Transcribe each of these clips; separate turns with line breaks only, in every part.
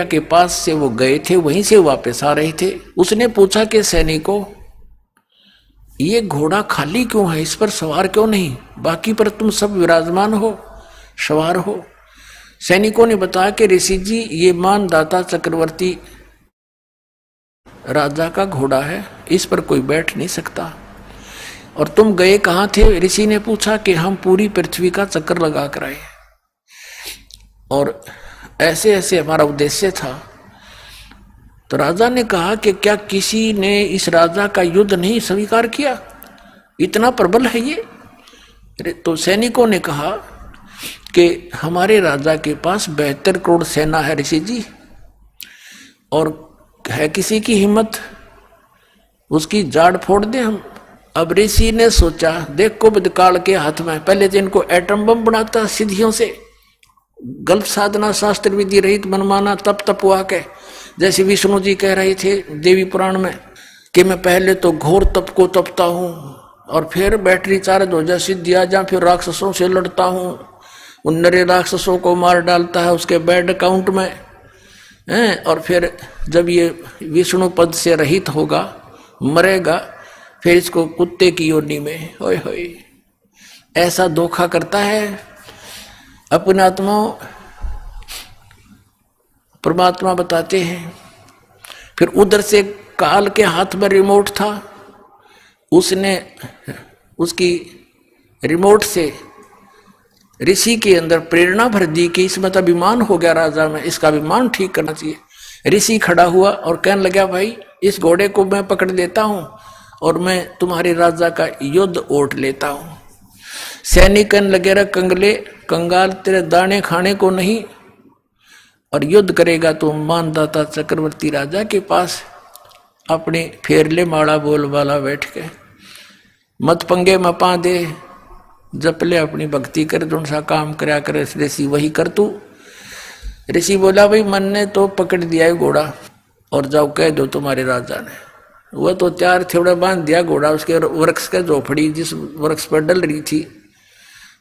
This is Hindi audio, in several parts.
के पास से वो गए थे, वहीं से वापस आ रहे थे। उसने पूछा कि सैनिकों, ये घोड़ा खाली क्यों है, इस पर सवार क्यों नहीं, बाकी पर तुम सब विराजमान हो, सवार हो। सैनिकों ने बताया कि ऋषि जी, ये मानदाता चक्रवर्ती राजा का घोड़ा है, इस पर कोई बैठ नहीं सकता। और तुम गए कहाँ थे? ऋषि ने पूछा कि हम पूरी पृथ्वी का चक्कर लगा कर आए, और ऐसे ऐसे हमारा उद्देश्य था। तो राजा ने कहा कि क्या किसी ने इस राजा का युद्ध नहीं स्वीकार किया, इतना प्रबल है ये? तो सैनिकों ने कहा कि हमारे राजा के पास 72 करोड़ सेना है ऋषि जी, और है किसी की हिम्मत उसकी जाड़ फोड़ दे हम। अब ऋषि ने सोचा, देख कुबद काल के हाथ में, पहले तो इनको एटम बम बनाता सिद्धियों से, गलत साधना शास्त्र विधि रहित मनमाना तप तपवा के, जैसे विष्णु जी कह रहे थे देवी पुराण में कि मैं पहले तो घोर तप को तपता हूँ और फिर बैटरी चार्ज हो जा सिद्धि आ जा, फिर राक्षसों से लड़ता हूँ, उन नरे राक्षसों को मार डालता है उसके बैड अकाउंट में हैं, और फिर जब ये विष्णु पद से रहित होगा, मरेगा, फिर इसको कुत्ते की योनि में, होय होय, ऐसा धोखा करता है अपने आत्मा। परमात्मा बताते हैं। फिर उधर से काल के हाथ में रिमोट था, उसने उसकी रिमोट से ऋषि के अंदर प्रेरणा भर दी कि इसमें तो अभिमान हो गया राजा में, इसका अभिमान ठीक करना चाहिए। ऋषि खड़ा हुआ और कहने लगा, भाई इस घोड़े को मैं पकड़ लेता हूं और मैं तुम्हारे राजा का युद्ध ओट लेता हूं। सैनिक कहने लगे, रे कंगले कंगाल, तेरे दाने खाने को नहीं, और युद्ध करेगा तो मानदाता चक्रवर्ती राजा के पास अपने फेरले माड़ा बोल वाला बैठ के, मत पंगे में पा दे, जप ले अपनी भक्ति कर, जो सा काम करया करे ऋषि वही कर तू। ऋषि बोला, भाई मन ने तो पकड़ दिया है घोड़ा, और जाओ कह दो तुम्हारे राजा ने। वह तो 4 थेवड़ा बांध दिया घोड़ा उसके वृक्ष के झोपड़ी जिस वृक्ष पर डल रही थी।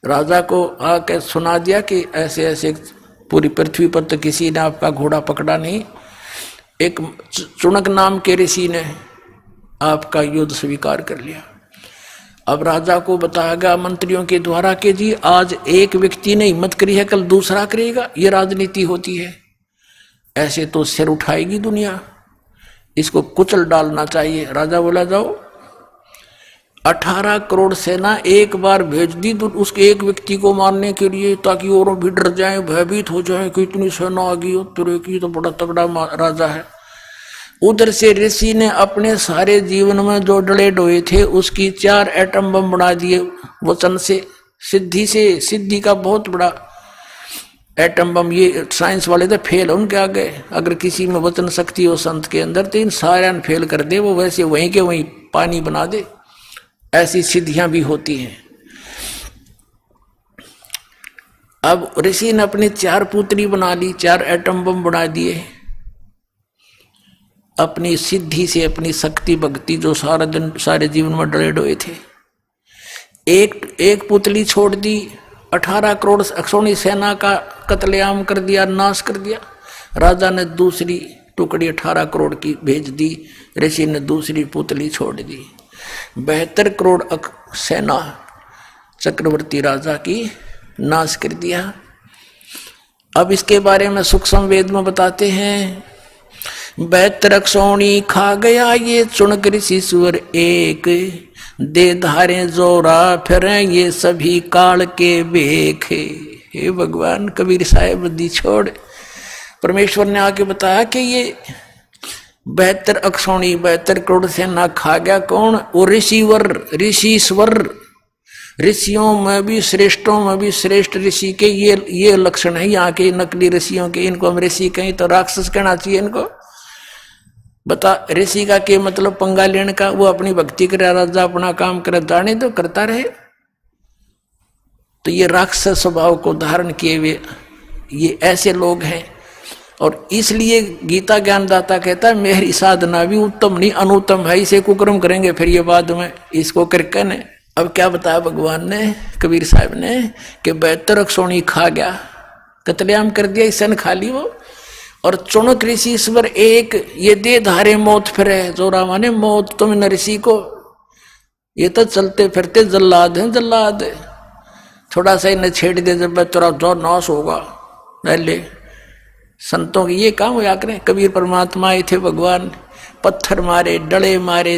राजा को आके सुना दिया कि ऐसे ऐसे पूरी पृथ्वी पर तो किसी ने आपका घोड़ा पकड़ा नहीं, एक चुनक नाम के ऋषि ने आपका युद्ध स्वीकार कर लिया। अब राजा को बताया गया मंत्रियों के द्वारा कि जी आज एक व्यक्ति ने हिम्मत करी है, कल दूसरा करेगा, ये राजनीति होती है, ऐसे तो सिर उठाएगी दुनिया, इसको कुचल डालना चाहिए। राजा बोला, जाओ 18 करोड़ सेना एक बार भेज दी तो उसके एक व्यक्ति को मारने के लिए, ताकि और भी डर जाएं, भयभीत हो जाएं कि इतनी सेना आ गई हो, तेरे की तो बड़ा तगड़ा राजा है। उधर से ऋषि ने अपने सारे जीवन में जो डले डोए थे उसकी 4 एटम बम बना दिए वचन से, सिद्धि का बहुत बड़ा एटम बम। ये साइंस वाले तो फेल उनके आगे, अगर किसी में वचन शक्ति हो संत के अंदर तो इन सारे फेल कर दे, वो वैसे वहीं के वहीं पानी बना दे, ऐसी सिद्धियां भी होती हैं। अब ऋषि ने अपनी 4 पुत्री बना ली, 4 एटम बम बना दिए अपनी सिद्धि से, अपनी शक्ति भक्ति जो सारा दिन सारे जीवन में डरे डोए थे। एक पुतली छोड़ दी, 18 करोड़ अक्षौणी सेना का कत्लेआम कर दिया, नाश कर दिया। राजा ने दूसरी टुकड़ी 18 करोड़ की भेज दी, ऋषि ने दूसरी पुतली छोड़ दी। 72 करोड़ सेना चक्रवर्ती राजा की नाश कर दिया। अब इसके बारे में सूक्ष्म वेद में बताते हैं, 72 अक्षौणी खा गया ये चुनक ऋषि सुअर एक, दे धारे जोरा फिर ये सभी काल के बेख। हे भगवान, कबीर साहेब बुद्धि छोड़। परमेश्वर ने आके बताया कि ये 72 अक्षौणी 72 करोड़ सेना खा गया कौन? वो ऋषिवर, ऋषिश्वर, ऋषियों में भी श्रेष्ठों में भी श्रेष्ठ ऋषि के ये लक्षण है यहाँ के नकली ऋषियों के। इनको हम ऋषि कहीं तो राक्षस कहना चाहिए इनको। बता, ऋषि का के मतलब पंगा लेने का, वो अपनी भक्ति करे, राजा अपना काम करे, जाने तो करता रहे। तो ये राक्षस स्वभाव को धारण किए हुए ये ऐसे लोग हैं, और इसलिए गीता ज्ञानदाता कहता है मेरी साधना भी उत्तम नहीं अनुत्तम है, इसे कुकर्म करेंगे फिर ये बाद में इसको करके ने। अब क्या बताया भगवान ने, कबीर साहब ने, कि 72 अक्षौणी खा गया, कत्लेआम कर दिया, सन खा ली वो, और चुनक ऋषि ईश्वर एक, ये दे धारे मौत फिरे, जोरा माने मौत तुम न ऋषि को, ये तो चलते फिरते जल्लाद हैं, जल्लाद। थोड़ा सा इन्हें छेड़ दे जब तेरा जो नाश होगा पहले। संतों की ये काम हुआ करें। कबीर परमात्मा आए थे, भगवान पत्थर मारे, डले मारे,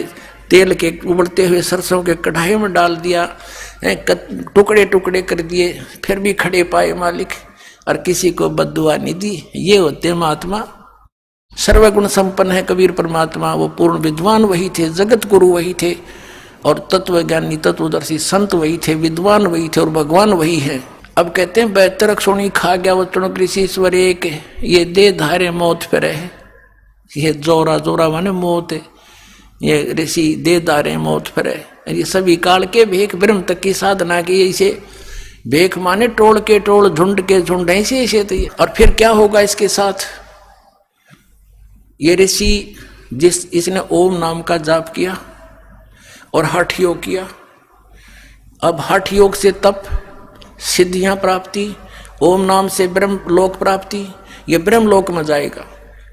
तेल के उबलते हुए सरसों के कढ़ाई में डाल दिया, टुकड़े टुकड़े कर दिए, फिर भी खड़े पाए मालिक, और किसी को बद्दुआ नहीं दी। ये होते महात्मा, सर्वगुण संपन्न है कबीर परमात्मा। वो पूर्ण विद्वान वही थे, जगत गुरु वही थे, और तत्वज्ञानी तत्वदर्शी संत वही थे, विद्वान वही थे, और भगवान वही है। अब कहते हैं 72 अक्षोणी खा गया वो चुनक ऋषि ईश्वर एक, ये दे धारे मौत फिर है। ये जोरा, जोरा माने मौत है, ये ऋषि दे धारे मौत फिर है। ये सभी काल के भेख ब्रह्म तक की साधना की, इसे भेख माने टोल के टोल, झुंड के झुंड, ऐसे ऐसे। तो और फिर क्या होगा इसके साथ? ये ऋषि इसने ओम नाम का जाप किया और हठ योग किया। अब हठ योग से तप, सिद्धियां प्राप्ति, ओम नाम से ब्रह्म लोक प्राप्ति। ये ब्रह्म लोक में जाएगा,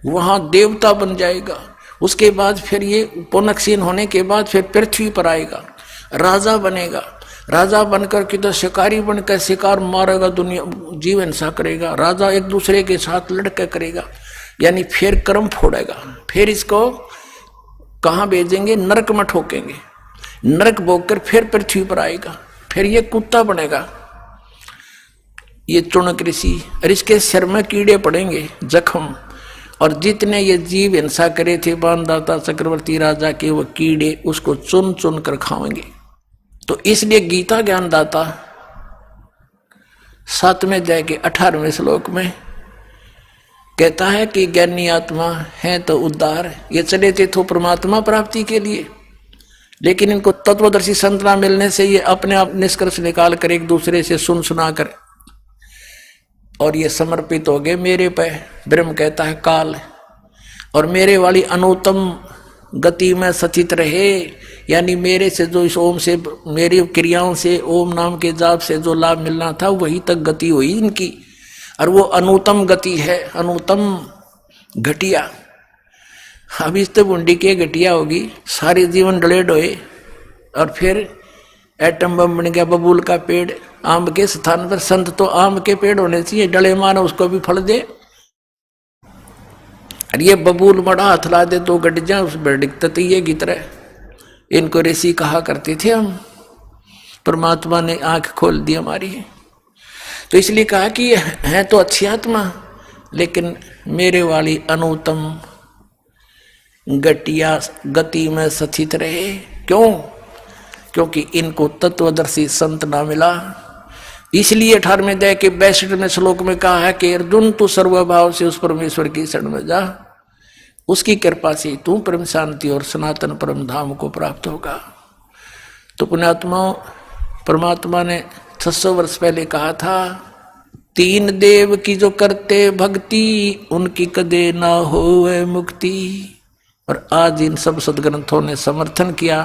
वहां देवता बन जाएगा। उसके बाद फिर ये पुनक्षीण होने के बाद फिर पृथ्वी पर आएगा, राजा बनेगा। राजा बनकर के तो शिकारी बनकर शिकार मारेगा, दुनिया जीव हिंसा करेगा, राजा एक दूसरे के साथ लड़के करेगा, यानी फिर कर्म फोड़ेगा। फिर इसको कहाँ भेजेंगे? नरक में ठोकेंगे, नरक भोगकर फिर पृथ्वी पर आएगा, फिर ये कुत्ता बनेगा ये चुनक ऋषि। और इसके सिर में कीड़े पड़ेंगे, जख्म, और जितने ये जीव हिंसा करे थे बाणदाता चक्रवर्ती राजा के, वो कीड़े उसको चुन चुन कर खाएंगे। तो इसलिए गीता ज्ञानदाता 7वें अध्याय के 18वें श्लोक में कहता है कि ज्ञानी आत्मा है तो उद्धार। ये चले थे तो परमात्मा प्राप्ति के लिए, लेकिन इनको तत्वदर्शी संत ना मिलने से ये अपने आप निष्कर्ष निकाल कर एक दूसरे से सुन सुना कर और ये समर्पित हो गए मेरे पे। ब्रह्म कहता है काल, और मेरे वाली अनुत्तम गति में सचित रहे, यानी मेरे से जो इस ओम से, मेरी क्रियाओं से, ओम नाम के जाप से जो लाभ मिलना था वही तक गति हुई इनकी। और वो अनुत्तम गति है, अनुत्तम घटिया। अब इस तो बुंडी के घटिया होगी, सारे जीवन डले डोए, और फिर एटम बम बन गया, बबूल का पेड़। आम के स्थान पर संत तो आम के पेड़ होने चाहिए, डले मानो उसको भी फल दे। और ये बबूल बड़ा हाथ ला दे तो गट जा, उस पर दिक्कत ये की तरह। इनको ऋषि कहा करते थे हम, परमात्मा ने आंख खोल दी हमारी। तो इसलिए कहा कि है तो अच्छी आत्मा, लेकिन मेरे वाली अनुत्तम घटिया गति में स्थित रहे। क्यों? क्योंकि इनको तत्वदर्शी संत ना मिला। इसलिए 18वें अध्याय के 62वें श्लोक में कहा है कि अर्जुन तू सर्वभाव से उस परमेश्वर की शरण में जा, उसकी कृपा से तू परम शांति और सनातन परम धाम को प्राप्त होगा। तो पुण्यात्माओं, परमात्मा ने 600 वर्ष पहले कहा था, 3 देव की जो करते भक्ति उनकी कदे ना होवे मुक्ति। और आज इन सब सदग्रंथों ने समर्थन किया,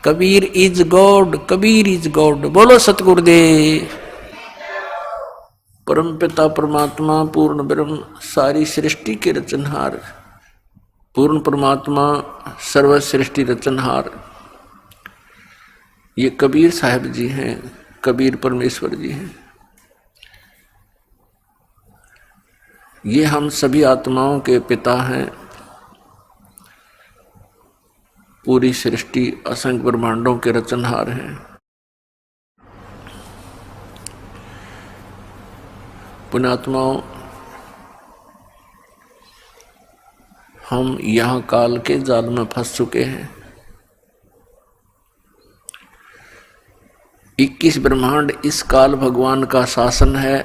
Kabir is God, Kabir is God. बोलो सतगुरुदेव। परम पिता परमात्मा पूर्ण ब्रह्म, सारी सृष्टि के रचनहार, पूर्ण परमात्मा सर्व सृष्टि रचनहार, ये कबीर साहब जी हैं, कबीर परमेश्वर जी हैं। ये हम सभी आत्माओं के पिता हैं। पूरी सृष्टि असंख्य ब्रह्मांडों के रचनहार हैं। पुण्यात्माओं, हम यहाँ काल के जाल में फंस चुके हैं। 21 ब्रह्मांड इस काल भगवान का शासन है,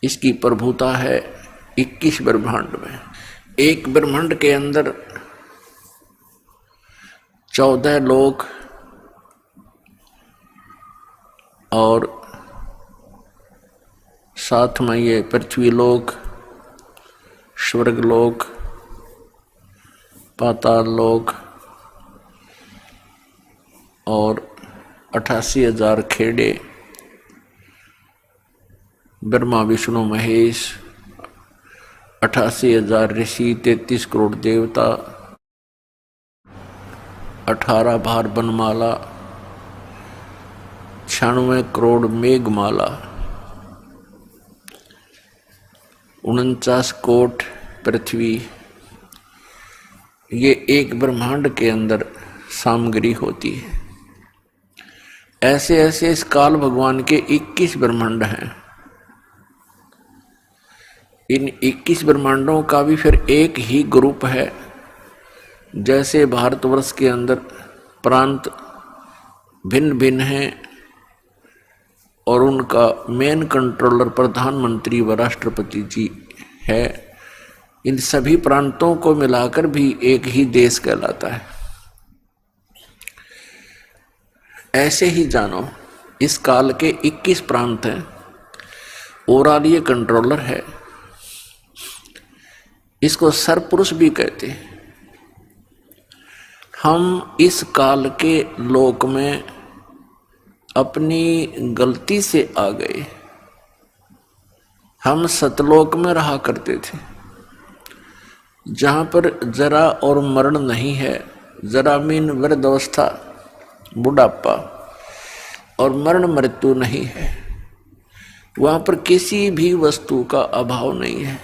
इसकी प्रभुता है 21 ब्रह्मांड में। एक ब्रह्मांड के अंदर 14 लोक और साथ में ये पृथ्वी लोक, स्वर्ग लोक, पाताल लोक और 88,000 खेड़े, ब्रह्मा विष्णु महेश 88,000 ऋषि, 33 करोड़ देवता, 18 भार बनमाला, 96 करोड़ मेघमाला, 49 कोट पृथ्वी, ये एक ब्रह्मांड के अंदर सामग्री होती है। ऐसे ऐसे इस काल भगवान के 21 ब्रह्मांड हैं। इन 21 ब्रह्मांडों का भी फिर एक ही ग्रुप है। जैसे भारतवर्ष के अंदर प्रांत भिन्न भिन्न हैं और उनका मेन कंट्रोलर प्रधानमंत्री व राष्ट्रपति जी है, इन सभी प्रांतों को मिलाकर भी एक ही देश कहलाता है। ऐसे ही जानो इस काल के 21 प्रांत हैं। ओवरऑल ये कंट्रोलर है। इसको सरपुरुष भी कहते हैं। हम इस काल के लोक में अपनी गलती से आ गए। हम सतलोक में रहा करते थे, जहाँ पर जरा और मरण नहीं है। जरा मीन वृद्धावस्था, बुढ़ापा, और मरण मृत्यु नहीं है। वहाँ पर किसी भी वस्तु का अभाव नहीं है।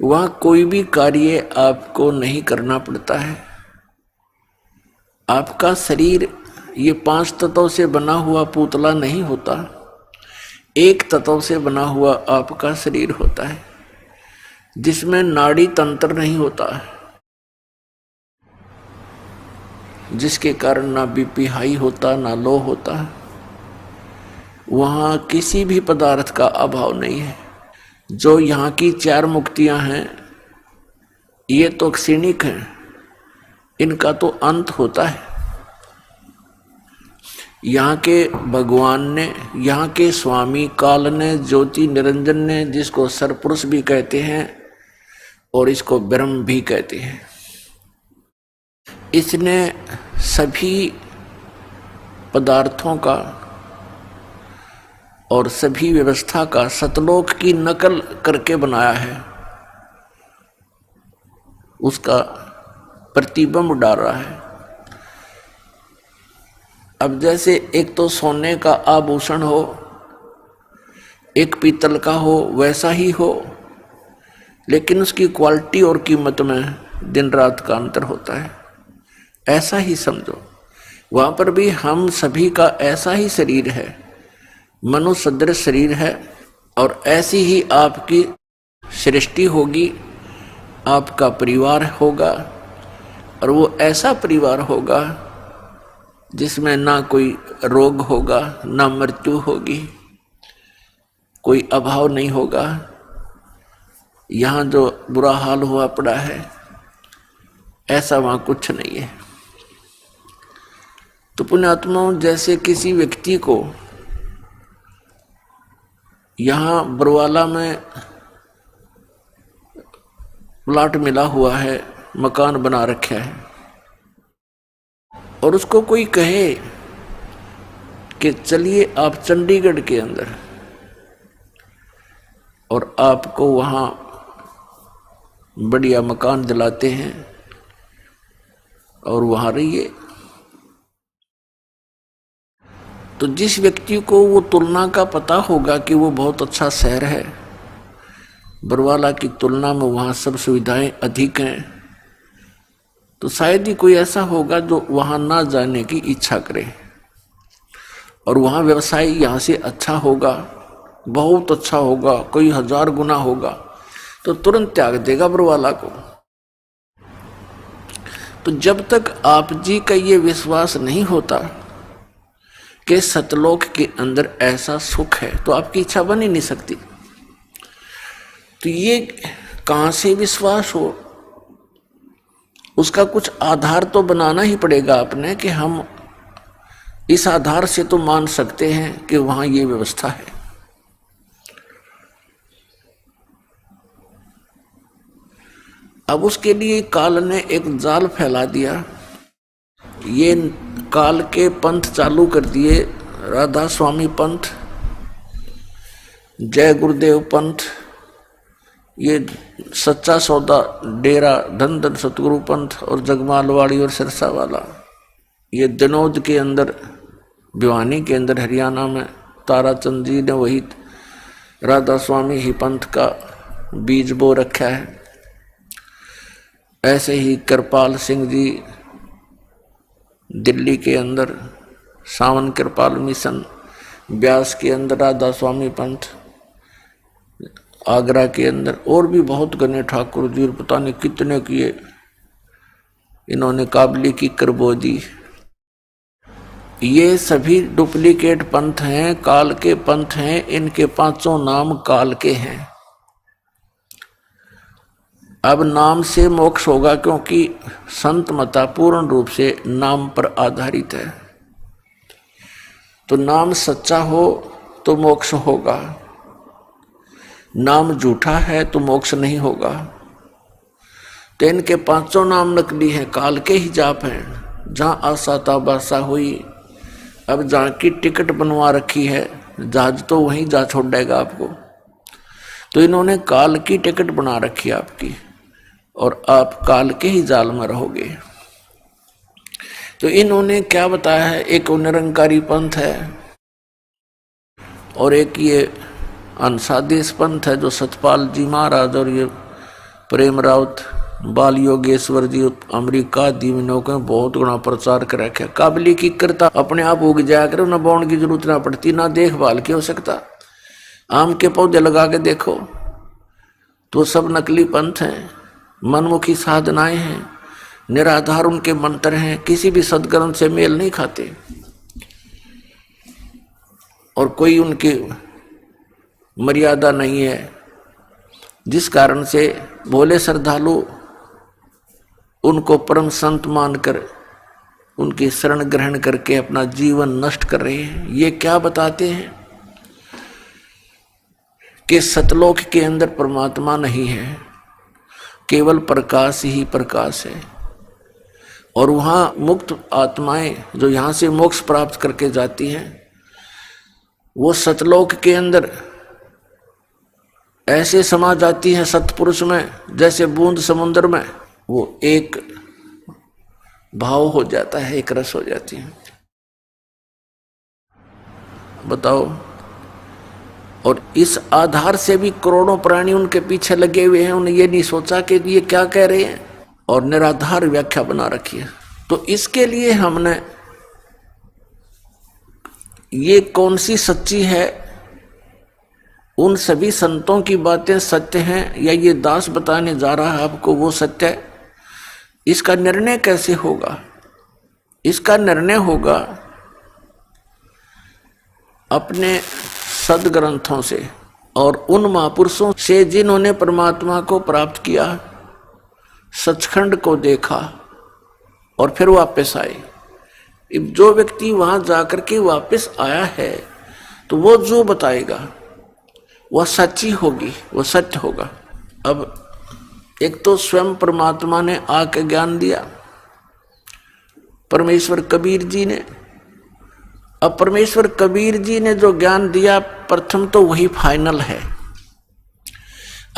वहाँ कोई भी कार्य आपको नहीं करना पड़ता है। आपका शरीर ये 5 तत्वों से बना हुआ पुतला नहीं होता, एक तत्व से बना हुआ आपका शरीर होता है, जिसमें नाड़ी तंत्र नहीं होता है, जिसके कारण ना बीपी हाई होता ना लो होता। वहाँ किसी भी पदार्थ का अभाव नहीं है। जो यहाँ की 4 मुक्तियाँ हैं, ये तो क्षणिक हैं, इनका तो अंत होता है। यहाँ के भगवान ने, यहाँ के स्वामी काल ने, ज्योति निरंजन ने, जिसको सरपुरुष भी कहते हैं और इसको ब्रह्म भी कहते हैं, इसने सभी पदार्थों का और सभी व्यवस्था का सतलोक की नकल करके बनाया है। उसका प्रतिबिंब डाल रहा है। अब जैसे एक तो सोने का आभूषण हो, एक पीतल का हो, वैसा ही हो, लेकिन उसकी क्वालिटी और कीमत में दिन रात का अंतर होता है। ऐसा ही समझो, वहाँ पर भी हम सभी का ऐसा ही शरीर है, मनुष्य सदृश शरीर है, और ऐसी ही आपकी सृष्टि होगी, आपका परिवार होगा, और वो ऐसा परिवार होगा जिसमें ना कोई रोग होगा, ना मृत्यु होगी, कोई अभाव नहीं होगा। यहाँ जो बुरा हाल हुआ पड़ा है, ऐसा वहाँ कुछ नहीं है। तो पुण्यात्माओं, जैसे किसी व्यक्ति को यहाँ बरवाला में प्लाट मिला हुआ है, मकान बना रखा है, और उसको कोई कहे कि चलिए आप चंडीगढ़ के अंदर, और आपको वहाँ बढ़िया मकान दिलाते हैं और वहाँ रहिए, तो जिस व्यक्ति को वो तुलना का पता होगा कि वो बहुत अच्छा शहर है, बरवाला की तुलना में वहाँ सब सुविधाएं अधिक हैं, तो शायद ही कोई ऐसा होगा जो वहाँ ना जाने की इच्छा करे, और वहाँ व्यवसाय यहाँ से अच्छा होगा, बहुत अच्छा होगा, कोई 1000 गुना होगा, तो तुरंत त्याग देगा बरवाला को। तो जब तक आप जी का ये विश्वास नहीं होता कि सतलोक के अंदर ऐसा सुख है, तो आपकी इच्छा बन ही नहीं सकती। तो ये कहाँ से विश्वास हो, उसका कुछ आधार तो बनाना ही पड़ेगा आपने, कि हम इस आधार से तो मान सकते हैं कि वहाँ ये व्यवस्था है। अब उसके लिए काल ने एक जाल फैला दिया। ये काल के पंथ चालू कर दिए, राधा स्वामी पंथ, जय गुरुदेव पंथ, ये सच्चा सौदा डेरा धन धन सतगुरु पंथ और जगमालवाड़ी और सिरसा वाला, ये दिनोद के अंदर, भिवानी के अंदर हरियाणा में ताराचंद जी ने वही राधा स्वामी ही पंथ का बीज बो रखा है। ऐसे ही कृपाल सिंह जी दिल्ली के अंदर सावन कृपाल मिशन, ब्यास के अंदर राधा स्वामी पंथ, आगरा के अंदर और भी बहुत गणे ठाकुर जी पता नहीं कितने किए इन्होंने काबली की करबो दी। ये सभी डुप्लीकेट पंथ हैं, काल के पंथ हैं। इनके पांचों नाम काल के हैं। अब नाम से मोक्ष होगा, क्योंकि संत मता पूर्ण रूप से नाम पर आधारित है। तो नाम सच्चा हो तो मोक्ष होगा, नाम झूठा है तो मोक्ष नहीं होगा। तो इनके पांचों नाम नकली हैं, काल के ही जाप हैं। जहां आशा ताबासा हुई, अब जहां की टिकट बनवा रखी है जहाज तो वहीं जा छोड़ेगा आपको। तो इन्होंने काल की टिकट बना रखी है आपकी, और आप काल के ही जाल में रहोगे। तो इन्होंने क्या बताया है, एक निरंकारी पंथ है और एक ये अंसादेश पंथ है जो सतपाल जी महाराज और ये प्रेम राउत, बाल योगेश्वर जी अमेरिका दीवनों के बहुत गुना प्रचार कर रखे। काबली की करता अपने आप उग जाया करे, ना बोने की जरूरत ना पड़ती, ना देखभाल की हो सकता। आम के पौधे लगा के देखो तो सब नकली पंथ हैं, मनमुखी साधनाएं हैं, निराधार उनके मंत्र हैं, किसी भी सदग्रंथ से मेल नहीं खाते। और कोई उनकी मर्यादा नहीं है, जिस कारण से भोले श्रद्धालु उनको परम संत मानकर उनकी शरण ग्रहण करके अपना जीवन नष्ट कर रहे हैं। ये क्या बताते हैं कि सतलोक के अंदर परमात्मा नहीं है, केवल प्रकाश ही प्रकाश है। और वहां मुक्त आत्माएं जो यहां से मोक्ष प्राप्त करके जाती हैं, वो सतलोक के अंदर ऐसे समा जाती हैं सतपुरुष में, जैसे बूंद समुद्र में। वो एक भाव हो जाता है, एक रस हो जाती है। बताओ। और इस आधार से भी करोड़ों प्राणी उनके पीछे लगे हुए हैं। उन्हें ये नहीं सोचा कि ये क्या कह रहे हैं, और निराधार व्याख्या बना रखी है। तो इसके लिए हमने ये कौन सी सच्ची है, उन सभी संतों की बातें सत्य हैं या ये दास बताने जा रहा है आपको वो सत्य है, इसका निर्णय कैसे होगा? इसका निर्णय होगा अपने सदग्रंथों से और उन महापुरुषों से जिन्होंने परमात्मा को प्राप्त किया, सचखंड को देखा और फिर वापस आए। जो व्यक्ति वहां जाकर के वापस आया है, तो वो जो बताएगा वह सच्ची होगी, वह सत्य होगा। अब एक तो स्वयं परमात्मा ने आके ज्ञान दिया, परमेश्वर कबीर जी ने। अब परमेश्वर कबीर जी ने जो ज्ञान दिया, प्रथम तो वही फाइनल है।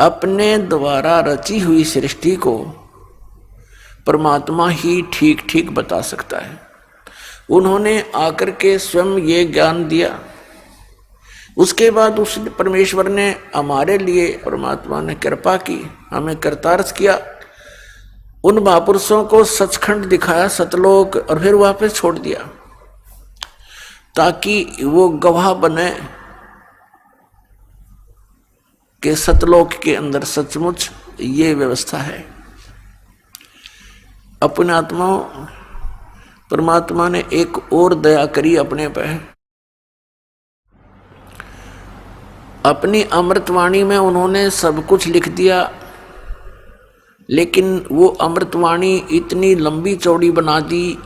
अपने द्वारा रची हुई सृष्टि को परमात्मा ही ठीक ठीक बता सकता है। उन्होंने आकर के स्वयं ये ज्ञान दिया। उसके बाद उस परमेश्वर ने हमारे लिए, परमात्मा ने कृपा की, हमें कृतार्थ किया। उन महापुरुषों को सचखंड दिखाया, सतलोक, और फिर वापस छोड़ दिया, ताकि वो गवाह बने कि सतलोक के अंदर सचमुच ये व्यवस्था है। अपने आत्माओं, परमात्मा ने एक और दया करी अपने पे। अपनी अमृतवाणी में उन्होंने सब कुछ लिख दिया, लेकिन वो अमृतवाणी इतनी लंबी चौड़ी बना दी,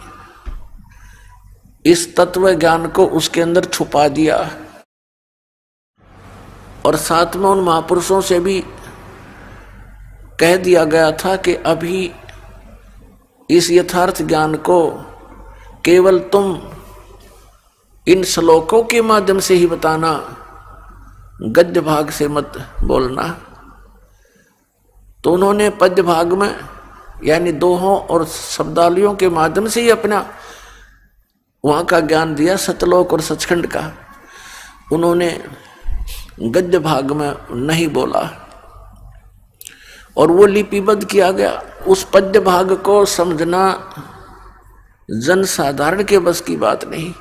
इस तत्व ज्ञान को उसके अंदर छुपा दिया। और साथ में उन महापुरुषों से भी कह दिया गया था कि अभी इस यथार्थ ज्ञान को केवल तुम इन श्लोकों के माध्यम से ही बताना, गद्य भाग से मत बोलना। तो उन्होंने पद्य भाग में यानी दोहों और शब्दावलियों के माध्यम से ही अपना वहां का ज्ञान दिया, सतलोक और सचखंड का। उन्होंने गद्य भाग में नहीं बोला और वो लिपिबद्ध किया गया। उस पद्य भाग को समझना जन साधारण के बस की बात नहीं।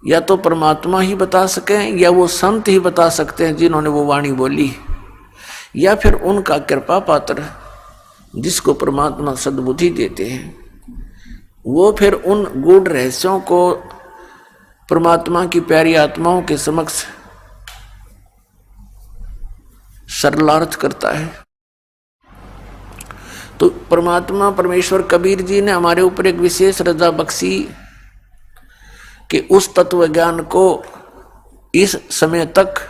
या तो परमात्मा ही बता सकें या वो संत ही बता सकते हैं जिन्होंने वो वाणी बोली, या फिर उनका कृपा पात्र जिसको परमात्मा सद्बुद्धि देते हैं, वो फिर उन गूढ़ रहस्यों को परमात्मा की प्यारी आत्माओं के समक्ष सरलार्थ करता है। तो परमात्मा परमेश्वर कबीर जी ने हमारे ऊपर एक विशेष रजा बख्शी कि उस तत्व ज्ञान को इस समय तक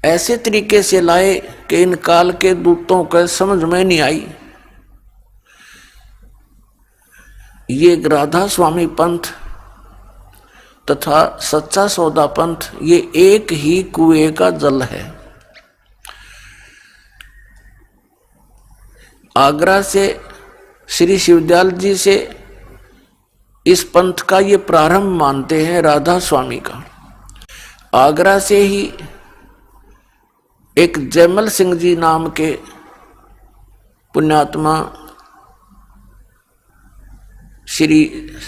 ऐसे तरीके से लाए कि इन काल के दूतों को समझ में नहीं आई। ये राधा स्वामी पंथ तथा सच्चा सौदा पंथ ये एक ही कुएं का जल है। आगरा से श्री शिवदयाल जी से इस पंथ का ये प्रारंभ मानते हैं राधा स्वामी का। आगरा से ही एक जयमल सिंह जी नाम के पुण्यात्मा श्री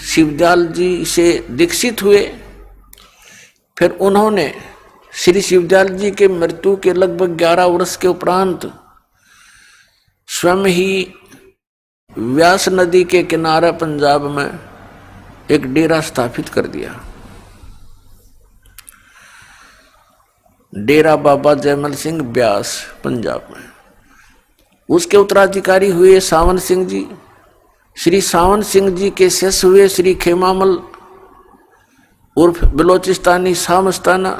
शिवदयाल जी से दीक्षित हुए। फिर उन्होंने श्री शिवदयाल जी के मृत्यु के लगभग 11 वर्ष के उपरांत स्वयं ही व्यास नदी के किनारे पंजाब में एक डेरा स्थापित कर दिया, डेरा बाबा जयमल सिंह ब्यास पंजाब में। उसके उत्तराधिकारी हुए सावन सिंह जी। श्री सावन सिंह जी के शिष्य हुए श्री खेमामल उर्फ बलोचिस्तानी शाह मस्ताना,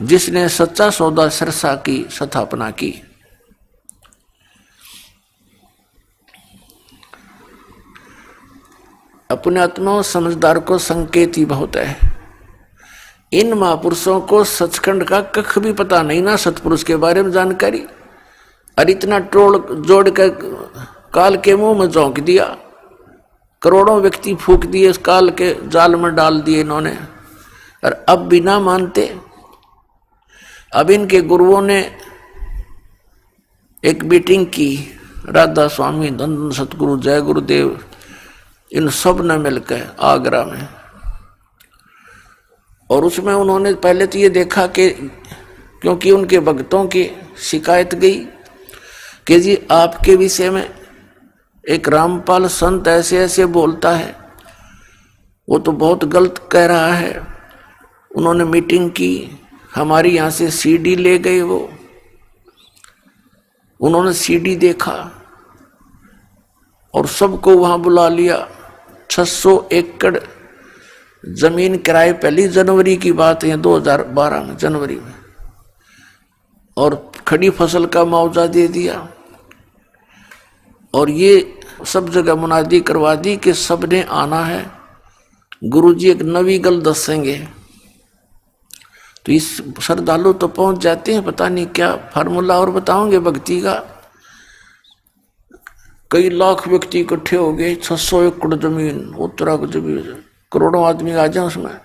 जिसने सच्चा सौदा सिरसा की स्थापना की। अपने आत्माओं समझदार को संकेत ही बहुत है। इन महापुरुषों को सचखंड का कख भी पता नहीं ना, सतपुरुष के बारे में जानकारी, और इतना टोल जोड़ कर काल के मुंह में झोंक दिया। करोड़ों व्यक्ति फूंक दिए, उस काल के जाल में डाल दिए इन्होंने, और अब भी ना मानते। अब इनके गुरुओं ने एक मीटिंग की, राधा स्वामी, धन सतगुरु, जय गुरुदेव, इन सब ने मिलकर आगरा में। और उसमें उन्होंने पहले तो ये देखा कि क्योंकि उनके भक्तों की शिकायत गई कि जी आपके विषय में एक रामपाल संत ऐसे ऐसे बोलता है, वो तो बहुत गलत कह रहा है। उन्होंने मीटिंग की, हमारी यहाँ से सीडी ले गए वो। उन्होंने सीडी देखा और सबको वहाँ बुला लिया। 600 एकड़ जमीन किराए, पहली जनवरी की बात है 2012 में जनवरी में, और खड़ी फसल का मुआवजा दे दिया। और ये सब जगह मुनादी करवा दी कि सबने आना है, गुरुजी एक नवी गल दसेंगे। तो इस श्रद्धालु तो पहुंच जाते हैं, पता नहीं क्या फार्मूला और बताओगे भक्ति का। कई लाख व्यक्ति इकट्ठे हो गए, 600 एकड़ जमीन, उत्तराखंड जमीन, करोड़ों आदमी आ जाए उसमें।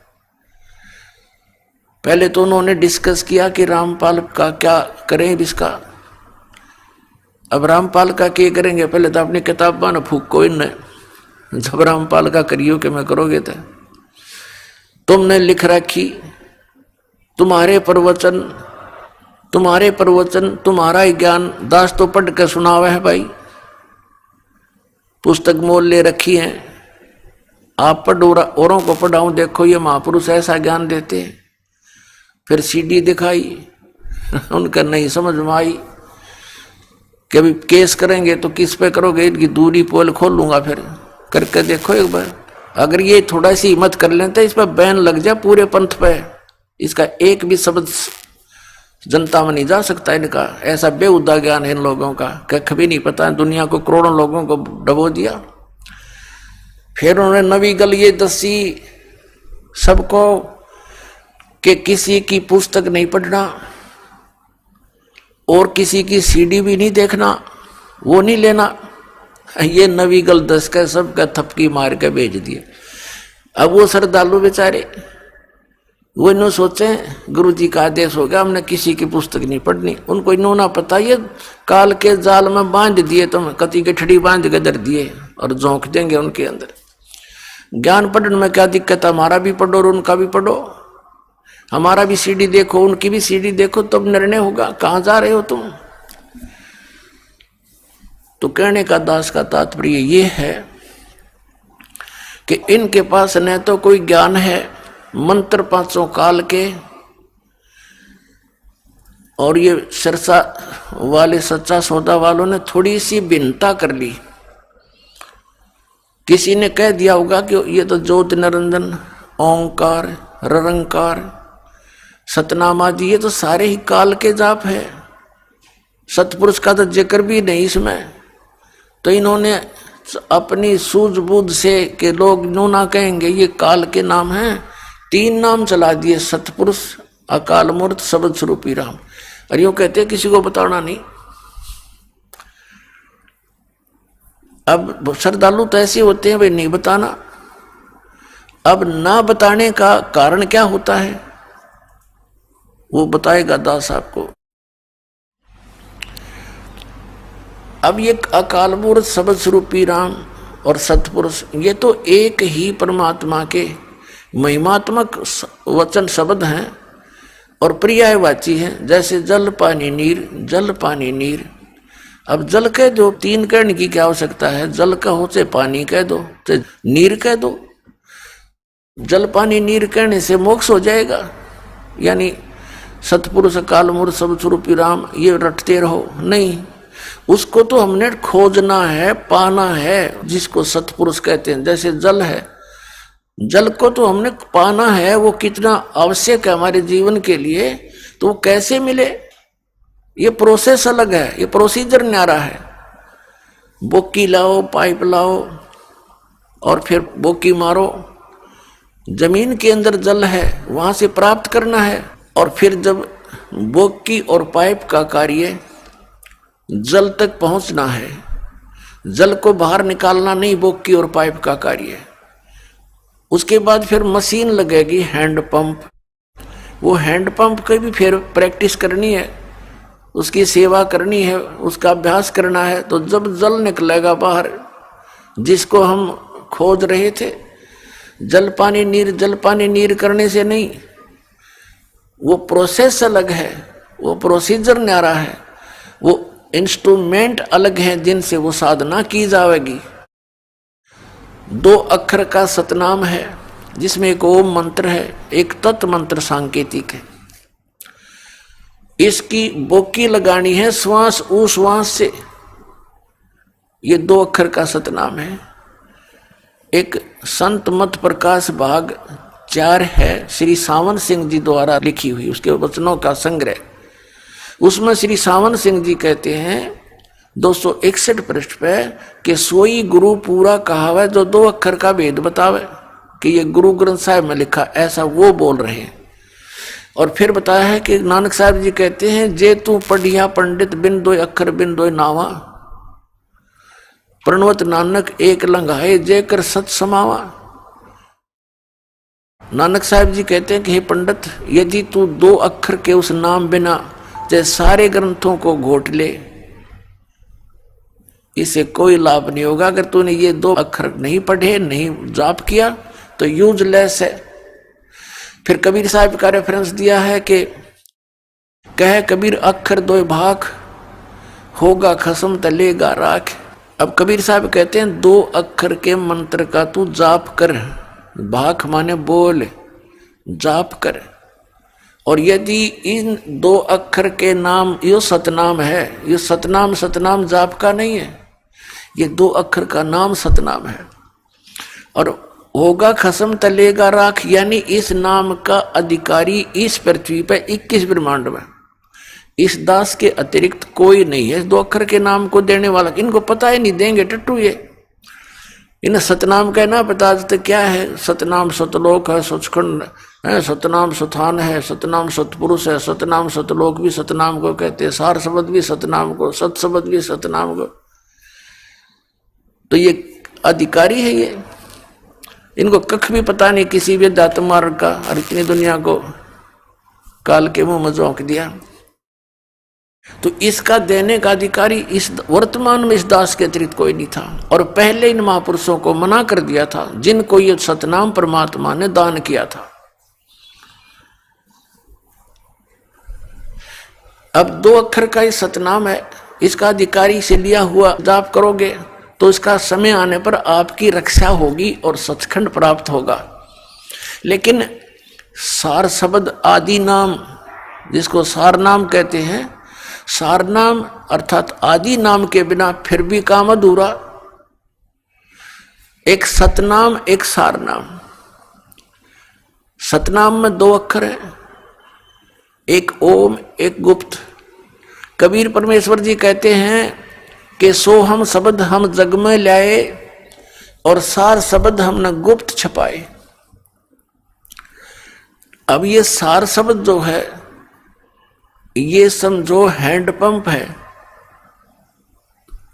पहले तो उन्होंने डिस्कस किया कि रामपाल का क्या करें इसका। अब रामपाल का क्या करेंगे, पहले तो अपनी किताब न फूको इनने, जब रामपाल का करियो के मैं करोगे तो तुमने लिख रखी, तुम्हारे प्रवचन तुम्हारा ही ज्ञान दास तो पढ़ के सुनावा है भाई, पुस्तक मोल ले रखी है, आप पढ़ो औरों को पढ़ाऊं, देखो ये महापुरुष ऐसा ज्ञान देते हैं। फिर सीडी दिखाई, उनका नहीं समझ में आई कि अभी केस करेंगे तो किस पे करोगे, इनकी दूरी पोल खोल लूंगा। फिर करके देखो एक बार, अगर ये थोड़ा सी हिम्मत कर लेते इस पर बैन लग जाए पूरे पंथ पे, इसका एक भी शब्द जनता में नहीं जा सकता इनका। ऐसा बेहुदा ज्ञान है इन लोगों का, कभी नहीं पता, दुनिया को करोड़ों लोगों को डबो दिया। फिर उन्होंने नवी गल ये दसी सबको कि किसी की पुस्तक नहीं पढ़ना, और किसी की सीडी भी नहीं देखना, वो नहीं लेना। ये नवी गल 10 का सबका थपकी मार के भेज दिए। अब वो श्रद्धालु बेचारे वो इन्हों सोचे गुरु जी का आदेश हो गया, हमने किसी की पुस्तक नहीं पढ़नी। उनको इन्हों ना पता ये काल के जाल में बांध दिए, तो कति के ठड़ी बांध के धर दिए और झोंक देंगे उनके अंदर। ज्ञान पढ़ने में क्या दिक्कत, हमारा भी पढ़ो और उनका भी पढ़ो, हमारा भी सीडी देखो उनकी भी सीडी देखो, तब निर्णय होगा कहाँ जा रहे हो तुम। तो कहने का दास का तात्पर्य ये है कि इनके पास न तो कोई ज्ञान है मंत्र पांचों काल के, और ये सिरसा वाले सच्चा सौदा वालों ने थोड़ी सी भिन्नता कर ली। किसी ने कह दिया होगा कि ये तो ज्योति निरंजन ओंकार ररंकार सतनाम आदि ये तो सारे ही काल के जाप है, सतपुरुष का तो जिक्र भी नहीं इसमें। तो इन्होंने अपनी सूझबूझ से कि लोग नो ना कहेंगे ये काल के नाम हैं, 3 नाम चला दिए, सतपुरुष अकाल मूर्त शब्द स्वरूपी राम। और यूं कहते हैं किसी को बताना नहीं। अब श्रद्धालु तो ऐसे होते हैं भाई नहीं बताना। अब ना बताने का कारण क्या होता है वो बताएगा दास आपको। अब ये अकाल मूर्त शब्द स्वरूपी राम और सतपुरुष ये तो एक ही परमात्मा के महिमात्मक वचन शब्द हैं और पर्यायवाची हैं। जैसे जल पानी नीर, जल पानी नीर। अब जल कह दो, 3 कहने की क्या आवश्यकता है, जल कहो चाहे पानी कह दो चाहे नीर कह दो। जल पानी नीर कहने से मोक्ष हो जाएगा, यानी सतपुरुष काल मूर्त शब्द स्वरूपी राम ये रटते रहो, नहीं। उसको तो हमने खोजना है, पाना है, जिसको सतपुरुष कहते हैं। जैसे जल है, जल को तो हमने पाना है, वो कितना आवश्यक है हमारे जीवन के लिए, तो वो कैसे मिले ये प्रोसेस अलग है, ये प्रोसीजर न्यारा है। बोकी लाओ, पाइप लाओ और फिर बोकी मारो, जमीन के अंदर जल है वहां से प्राप्त करना है। और फिर जब बोकी और पाइप का कार्य जल तक पहुंचना है, जल को बाहर निकालना नहीं बोकी और पाइप का कार्य है। उसके बाद फिर मशीन लगेगी हैंड पंप, वो हैंड पंप की भी फिर प्रैक्टिस करनी है, उसकी सेवा करनी है, उसका अभ्यास करना है। तो जब जल निकलेगा बाहर जिसको हम खोज रहे थे, जल पानी नीर करने से नहीं, वो प्रोसेस अलग है, वो प्रोसीजर न्यारा है, वो इंस्ट्रूमेंट अलग हैं जिनसे वो साधना की जाएगी। 2 अक्षर का सतनाम है जिसमें एक ओम मंत्र है, एक तत् मंत्र सांकेतिक है। इसकी बोकी लगानी है श्वास ऊ श्वास से, ये 2 अक्षर का सतनाम है। एक संत मत प्रकाश भाग 4 है, श्री सावन सिंह जी द्वारा लिखी हुई, उसके वचनों का संग्रह। उसमें श्री सावन सिंह जी कहते हैं 261 पृष्ठ पे कि सोई गुरु पूरा कहावे जो 2 अक्षर का भेद बतावे, कि ये गुरु ग्रंथ साहिब में लिखा, ऐसा वो बोल रहे हैं। और फिर बताया है कि नानक साहब जी कहते हैं जे तू पढ़िया पंडित बिन 2 अक्षर बिन 2 नावा, प्रणवत नानक एक लंघाए जे कर सत समावा। नानक साहब जी कहते हैं कि हे पंडित, यदि तू 2 अक्षर के उस नाम बिना चाहे सारे ग्रंथों को घोट ले, इसे कोई लाभ नहीं होगा। अगर तूने ये 2 अक्षर नहीं पढ़े, नहीं जाप किया, तो यूजलेस है। फिर कबीर साहब का रेफरेंस दिया है कि कहे कबीर अक्षर 2 भाग, होगा खसम तलेगा राख। अब कबीर साहब कहते हैं 2 अक्षर के मंत्र का तू जाप कर, भाग माने बोल, जाप कर। और यदि इन 2 अक्षर के नाम, यो सतनाम है, ये सतनाम जाप का नहीं है, ये 2 अक्षर का नाम सतनाम है। और होगा खसम तलेगा राख, यानी इस नाम का अधिकारी इस पृथ्वी पर 21 ब्रह्मांड में इस दास के अतिरिक्त कोई नहीं है। 2 अक्षर के नाम को देने वाला, इनको पता ही नहीं, देंगे टट्टू ये। इन सतनाम कहना पता तो क्या है? सतनाम सतलोक है, सचखंड है, सतनाम सथान है, सतनाम सतपुरुष है, सतनाम सतलोक भी सतनाम को कहते हैं, सार शब्द भी सतनाम को, सत शब्द भी सतनाम को। तो ये अधिकारी है ये, इनको कख भी पता नहीं किसी भी अध्यात्म मार्ग का, और इतनी दुनिया को काल के मुंह में झोंक दिया। तो इसका देने का अधिकारी इस वर्तमान में इस दास के अतिरिक्त कोई नहीं था, और पहले इन महापुरुषों को मना कर दिया था जिनको ये सतनाम परमात्मा ने दान किया था। अब 2 अक्षर का ही सतनाम है, इसका अधिकारी से लिया हुआ जाप करोगे तो इसका समय आने पर आपकी रक्षा होगी और सचखंड प्राप्त होगा। लेकिन सार शब्द आदि नाम, जिसको सार नाम कहते हैं, सार नाम अर्थात आदि नाम के बिना फिर भी काम अधूरा। एक सतनाम एक सार नाम। सतनाम में 2 अक्षर है, एक ओम एक गुप्त। कबीर परमेश्वर जी कहते हैं कि सो हम शब्द हम जग में लाए और सार शब्द हमने गुप्त छपाए। अब ये सार शब्द जो है ये समझो हैंडपंप है,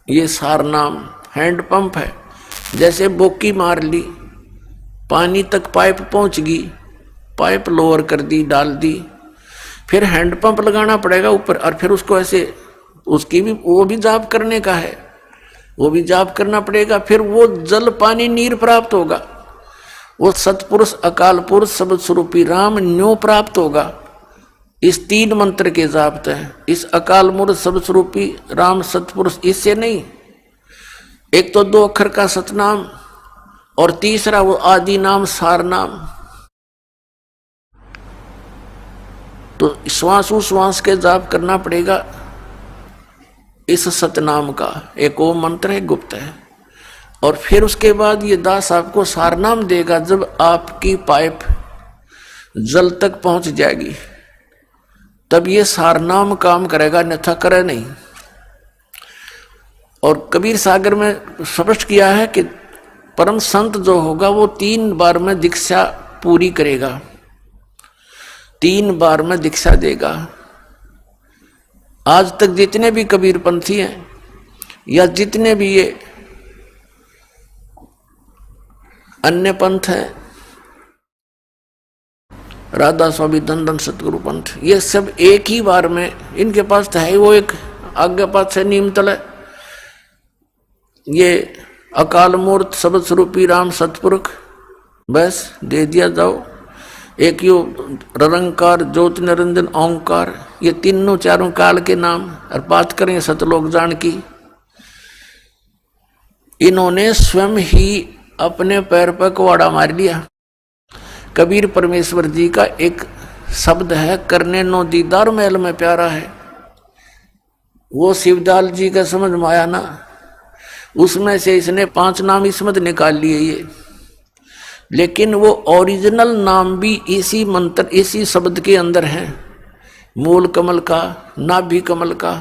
ये सार नाम हैंडपंप है। जैसे बोकी मार ली, पानी तक पाइप पहुंच गई, पाइप लोअर कर दी, डाल दी, फिर हैंडपंप लगाना पड़ेगा ऊपर, और फिर उसको ऐसे, उसकी भी वो भी जाप करने का है, वो भी जाप करना पड़ेगा, फिर वो जल पानी नीर प्राप्त होगा, वो सतपुरुष अकाल पुरुष शब्द स्वरूपी राम न्यो प्राप्त होगा। इस 3 मंत्र के जापते हैं, इस अकाल मूर्त शब्द स्वरूपी राम सतपुरुष, इससे नहीं। एक तो 2 अक्षर का सतनाम और तीसरा वो आदि नाम सार नाम। तो श्वास के जाप करना पड़ेगा इस सतनाम का। एक ओम मंत्र है, गुप्त है, और फिर उसके बाद ये दास आपको सार नाम देगा जब आपकी पाइप जल तक पहुंच जाएगी, तब ये सार नाम काम करेगा, अन्यथा करे नहीं। और कबीर सागर में स्पष्ट किया है कि परम संत जो होगा वो 3 बार में दीक्षा पूरी करेगा, 3 बार में दीक्षा देगा। आज तक जितने भी कबीर पंथी हैं या जितने भी ये अन्य पंथ हैं, राधा स्वामी धन सतगुरु पंथ, ये सब एक ही बार में, इनके पास तो है वो एक आज्ञा पाठ से नीम तले, ये अकाल मूर्त शब्द स्वरूपी राम सतपुरुष, बस दे दिया जाओ। एक यो निरंकार ज्योति निरंजन ओंकार, ये तीनों 4 काल के नाम, और बात करें सतलोक जान की, इन्होंने स्वयं ही अपने पैर पर कुआड़ा मार लिया। कबीर परमेश्वर जी का एक शब्द है, करने नो दीदार महल में प्यारा है, वो शिवदाल जी का समझ में आया ना, उसमें से इसने 5 नाम इसमत निकाल लिए ये, लेकिन वो ओरिजिनल नाम भी इसी मंत्र इसी शब्द के अंदर है। मूल कमल का, नाभि कमल का,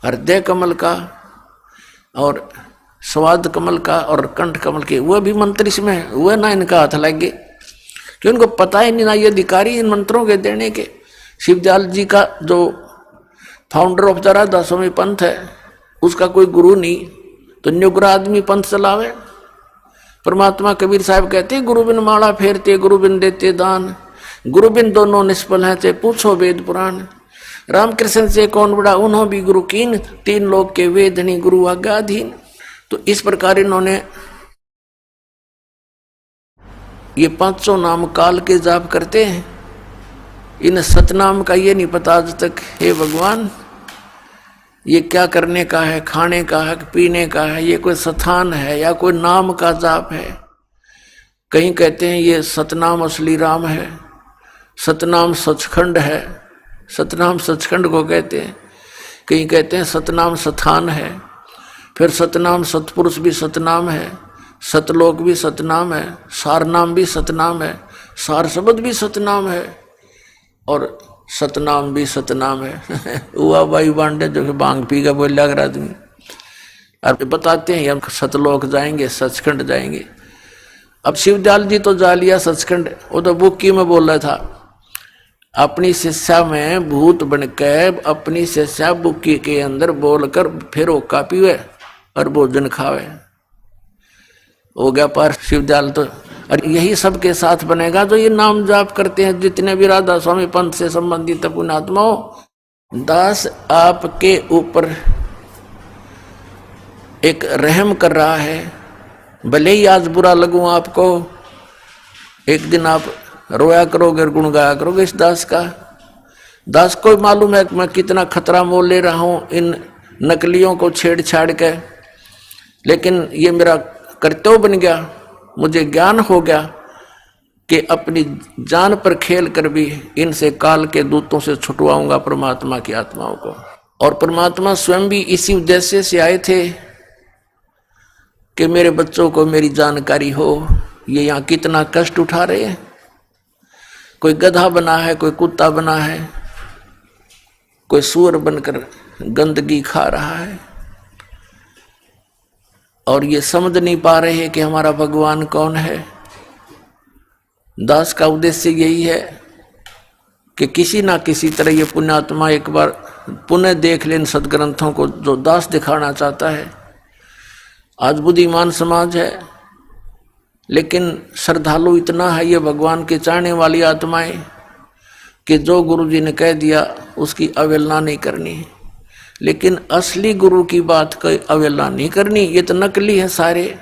हृदय कमल का, और स्वाद कमल का, और कंठ कमल के, वह भी मंत्र इसमें है। वह ना इनका हाथ लगे कि उनको पता ही नहीं, ना ये अधिकारी इन मंत्रों के देने के। शिवदयाल जी का जो फाउंडर ऑफ द राधा स्वामी पंथ है, उसका कोई गुरु नहीं, तो निग्र आदमी पंथ चलावे। परमात्मा कबीर साहब कहते, गुरु बिन माला फेरते, गुरु बिन देते दान, गुरु बिन दोनों निष्फल हैं, ते पूछो वेद पुराण। रामकृष्ण से कौन बड़ा, उन्हों भी गुरु कीन, 3 लोग के वेदनी गुरु आज्ञाधीन। तो इस प्रकार इन्होंने ये 500 नाम काल के जाप करते हैं। इन सतनाम का ये नहीं पता आज तक, हे भगवान ये क्या करने का है, खाने का है, पीने का है, ये कोई स्थान है या कोई नाम का जाप है। कहीं कहते हैं ये सतनाम असली राम है, सतनाम सचखंड है, सतनाम सचखंड को कहते हैं। कहीं कहते हैं सतनाम सथान है, फिर सतनाम सतपुरुष भी सतनाम है, सतलोक भी सतनाम है, सार नाम भी सतनाम है, सार शब्द भी सतनाम है, और सतनाम भी सतनाम है। हुआ भाई बांडे जो कि बांग पी का बोल लग रहा आदमी, और बताते हैं हम सतलोक जाएंगे, सचखंड जाएंगे। अब शिवदयाल जी तो जा लिया सचखंड, वो तो बुक्की में बोल रहा था, अपनी शिष्या में भूत बनकर अपनी शिष्या बुक्की के अंदर बोलकर फिर वो पीवे और भोजन खावे। हो गया पार शिवदयाल तो। और यही सबके साथ बनेगा जो ये नाम जाप करते हैं, जितने भी राधा स्वामी पंथ से संबंधित पुण्यात्माओं। दास आपके ऊपर एक रहम कर रहा है, भले ही आज बुरा लगूं आपको, एक दिन आप रोया करोगे, गुण गाया करोगे इस दास का। दास को मालूम है कि मैं कितना खतरा मोल ले रहा हूं इन नकलियों को छेड़छाड़ के, लेकिन ये मेरा कर्तव्य बन गया, मुझे ज्ञान हो गया कि अपनी जान पर खेल कर भी इनसे काल के दूतों से छुटवाऊंगा परमात्मा की आत्माओं को। और परमात्मा स्वयं भी इसी उद्देश्य से आए थे कि मेरे बच्चों को मेरी जानकारी हो। ये यहाँ कितना कष्ट उठा रहे हैं, कोई गधा बना है, कोई कुत्ता बना है, कोई सूअर बनकर गंदगी खा रहा है, और ये समझ नहीं पा रहे हैं कि हमारा भगवान कौन है। दास का उद्देश्य यही है कि किसी ना किसी तरह ये पुण्यात्मा एक बार पुनः देख लें सदग्रंथों को, जो दास दिखाना चाहता है। आज बुद्धिमान समाज है, लेकिन श्रद्धालु इतना है ये भगवान के चाहने वाली आत्माएं कि जो गुरु जी ने कह दिया उसकी अवहेलना नहीं करनी, लेकिन असली गुरु की बात की अवहेलना नहीं करनी। ये तो नकली है सारे,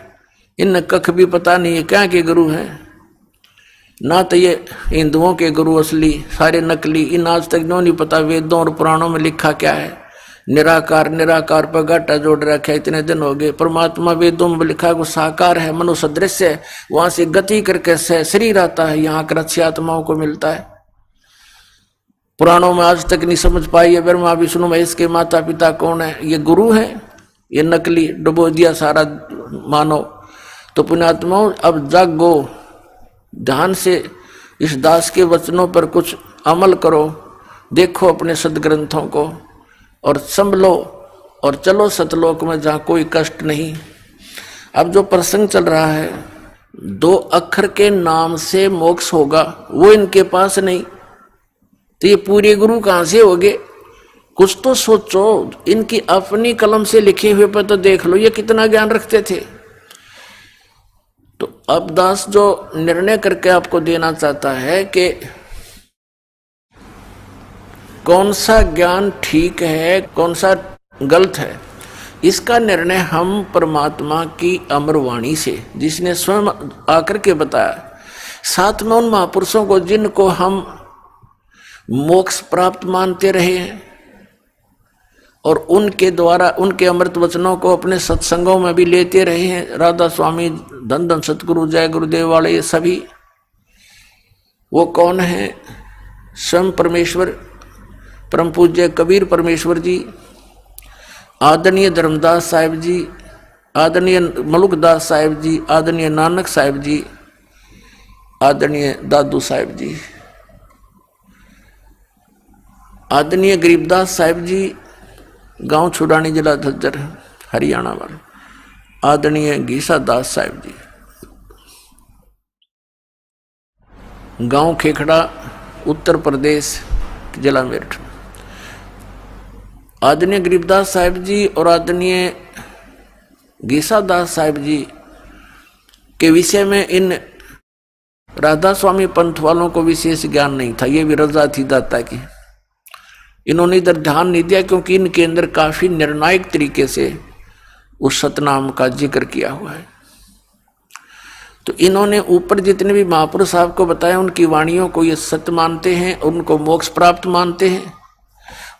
इन कख भी पता नहीं है क्या के गुरु हैं, ना तो ये हिंदुओं के गुरु असली, सारे नकली। इन आज तक नो नहीं पता वेदों और पुराणों में लिखा क्या है। निराकार निराकार पर घाटा जोड़ रखा है, इतने दिन हो गए। परमात्मा वेदों में लिखा है वो साकार है, मनो सदृश है, वहां से गति करके शरीर आता है, यहाँ कर अच्छी आत्माओं को मिलता है। पुराणों में आज तक नहीं समझ पाई है ब्रह्मा विष्णु महेश के माता पिता कौन है, ये गुरु है, ये नकली डुबो दिया सारा मानो। तो पुण्यात्माओं अब जागो, ध्यान से इस दास के वचनों पर कुछ अमल करो, देखो अपने सदग्रंथों को और संभलो और चलो सतलोक में जहाँ कोई कष्ट नहीं। अब जो प्रसंग चल रहा है, 2 अक्षर के नाम से मोक्ष होगा, वो इनके पास नहीं, तो ये पूरे गुरु कहाँ से होगे? कुछ तो सोचो। इनकी अपनी कलम से लिखे हुए पर तो देख लो ये कितना ज्ञान रखते थे। तो अब दास जो निर्णय करके आपको देना चाहता है कि कौन सा ज्ञान ठीक है, कौन सा गलत है, इसका निर्णय हम परमात्मा की अमर वाणी से, जिसने स्वयं आकर के बताया, साथ में उन महापुरुषों को जिनको हम मोक्ष प्राप्त मानते रहे हैं और उनके द्वारा उनके अमृत वचनों को अपने सत्संगों में भी लेते रहे हैं। राधा स्वामी, धन धन सतगुरु, जय गुरुदेव वाले, ये सभी वो कौन है? स्वयं परमेश्वर, परम पूज्य कबीर परमेश्वर जी, आदरणीय धर्मदास साहिब जी, आदरणीय मलुकदास साहिब जी, आदरणीय नानक साहिब जी, आदरणीय दादू साहिब जी, आदरणीय गरीबदास साहिब जी, गांव छुड़ानी, जिला झज्जर, हरियाणा वाले, आदरणीय गीसा दास साहिब जी, गांव खेखड़ा, उत्तर प्रदेश, जिला मेरठ, आदरणीय गरीबदास साहिब जी और आदरणीय गीसा दास साहिब जी के विषय में इन राधा स्वामी पंथ वालों को विशेष ज्ञान नहीं था। ये भी रजा थी दाता की, इन्होंने इधर ध्यान नहीं दिया क्योंकि इनके अंदर काफी निर्णायक तरीके से उस सतनाम का जिक्र किया हुआ है। तो इन्होंने ऊपर जितने भी महापुरुष साहब को बताया, उनकी वाणियों को ये सत्य मानते हैं, उनको मोक्ष प्राप्त मानते हैं।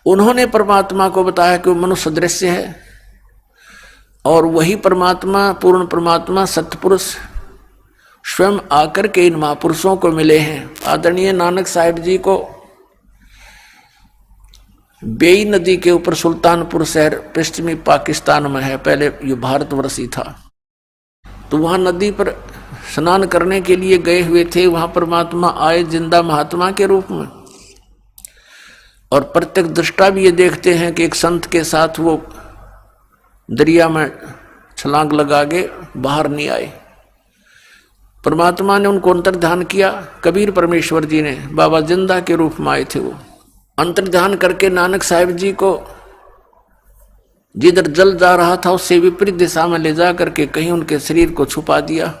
उन्होंने परमात्मा को बताया कि वो मनुष्य सदृश है और वही परमात्मा, पूर्ण परमात्मा, सतपुरुष स्वयं आकर के इन महापुरुषों को मिले हैं। आदरणीय नानक साहिब जी को बेई नदी के ऊपर सुल्तानपुर शहर पश्चिमी पाकिस्तान में है, पहले ये भारतवर्ष ही था, तो वहां नदी पर स्नान करने के लिए गए हुए थे। वहां परमात्मा आए जिंदा महात्मा के रूप में, और प्रत्यक्ष दृष्टा भी ये देखते हैं कि एक संत के साथ वो दरिया में छलांग लगा के बाहर नहीं आए। परमात्मा ने उनको अंतर्ध्यान किया। कबीर परमेश्वर जी ने बाबा जिंदा के रूप में आए थे। वो अंतर्ध्यान करके नानक साहिब जी को जिधर जल जा रहा था उससे विपरीत दिशा में ले जा करके कहीं उनके शरीर को छुपा दिया।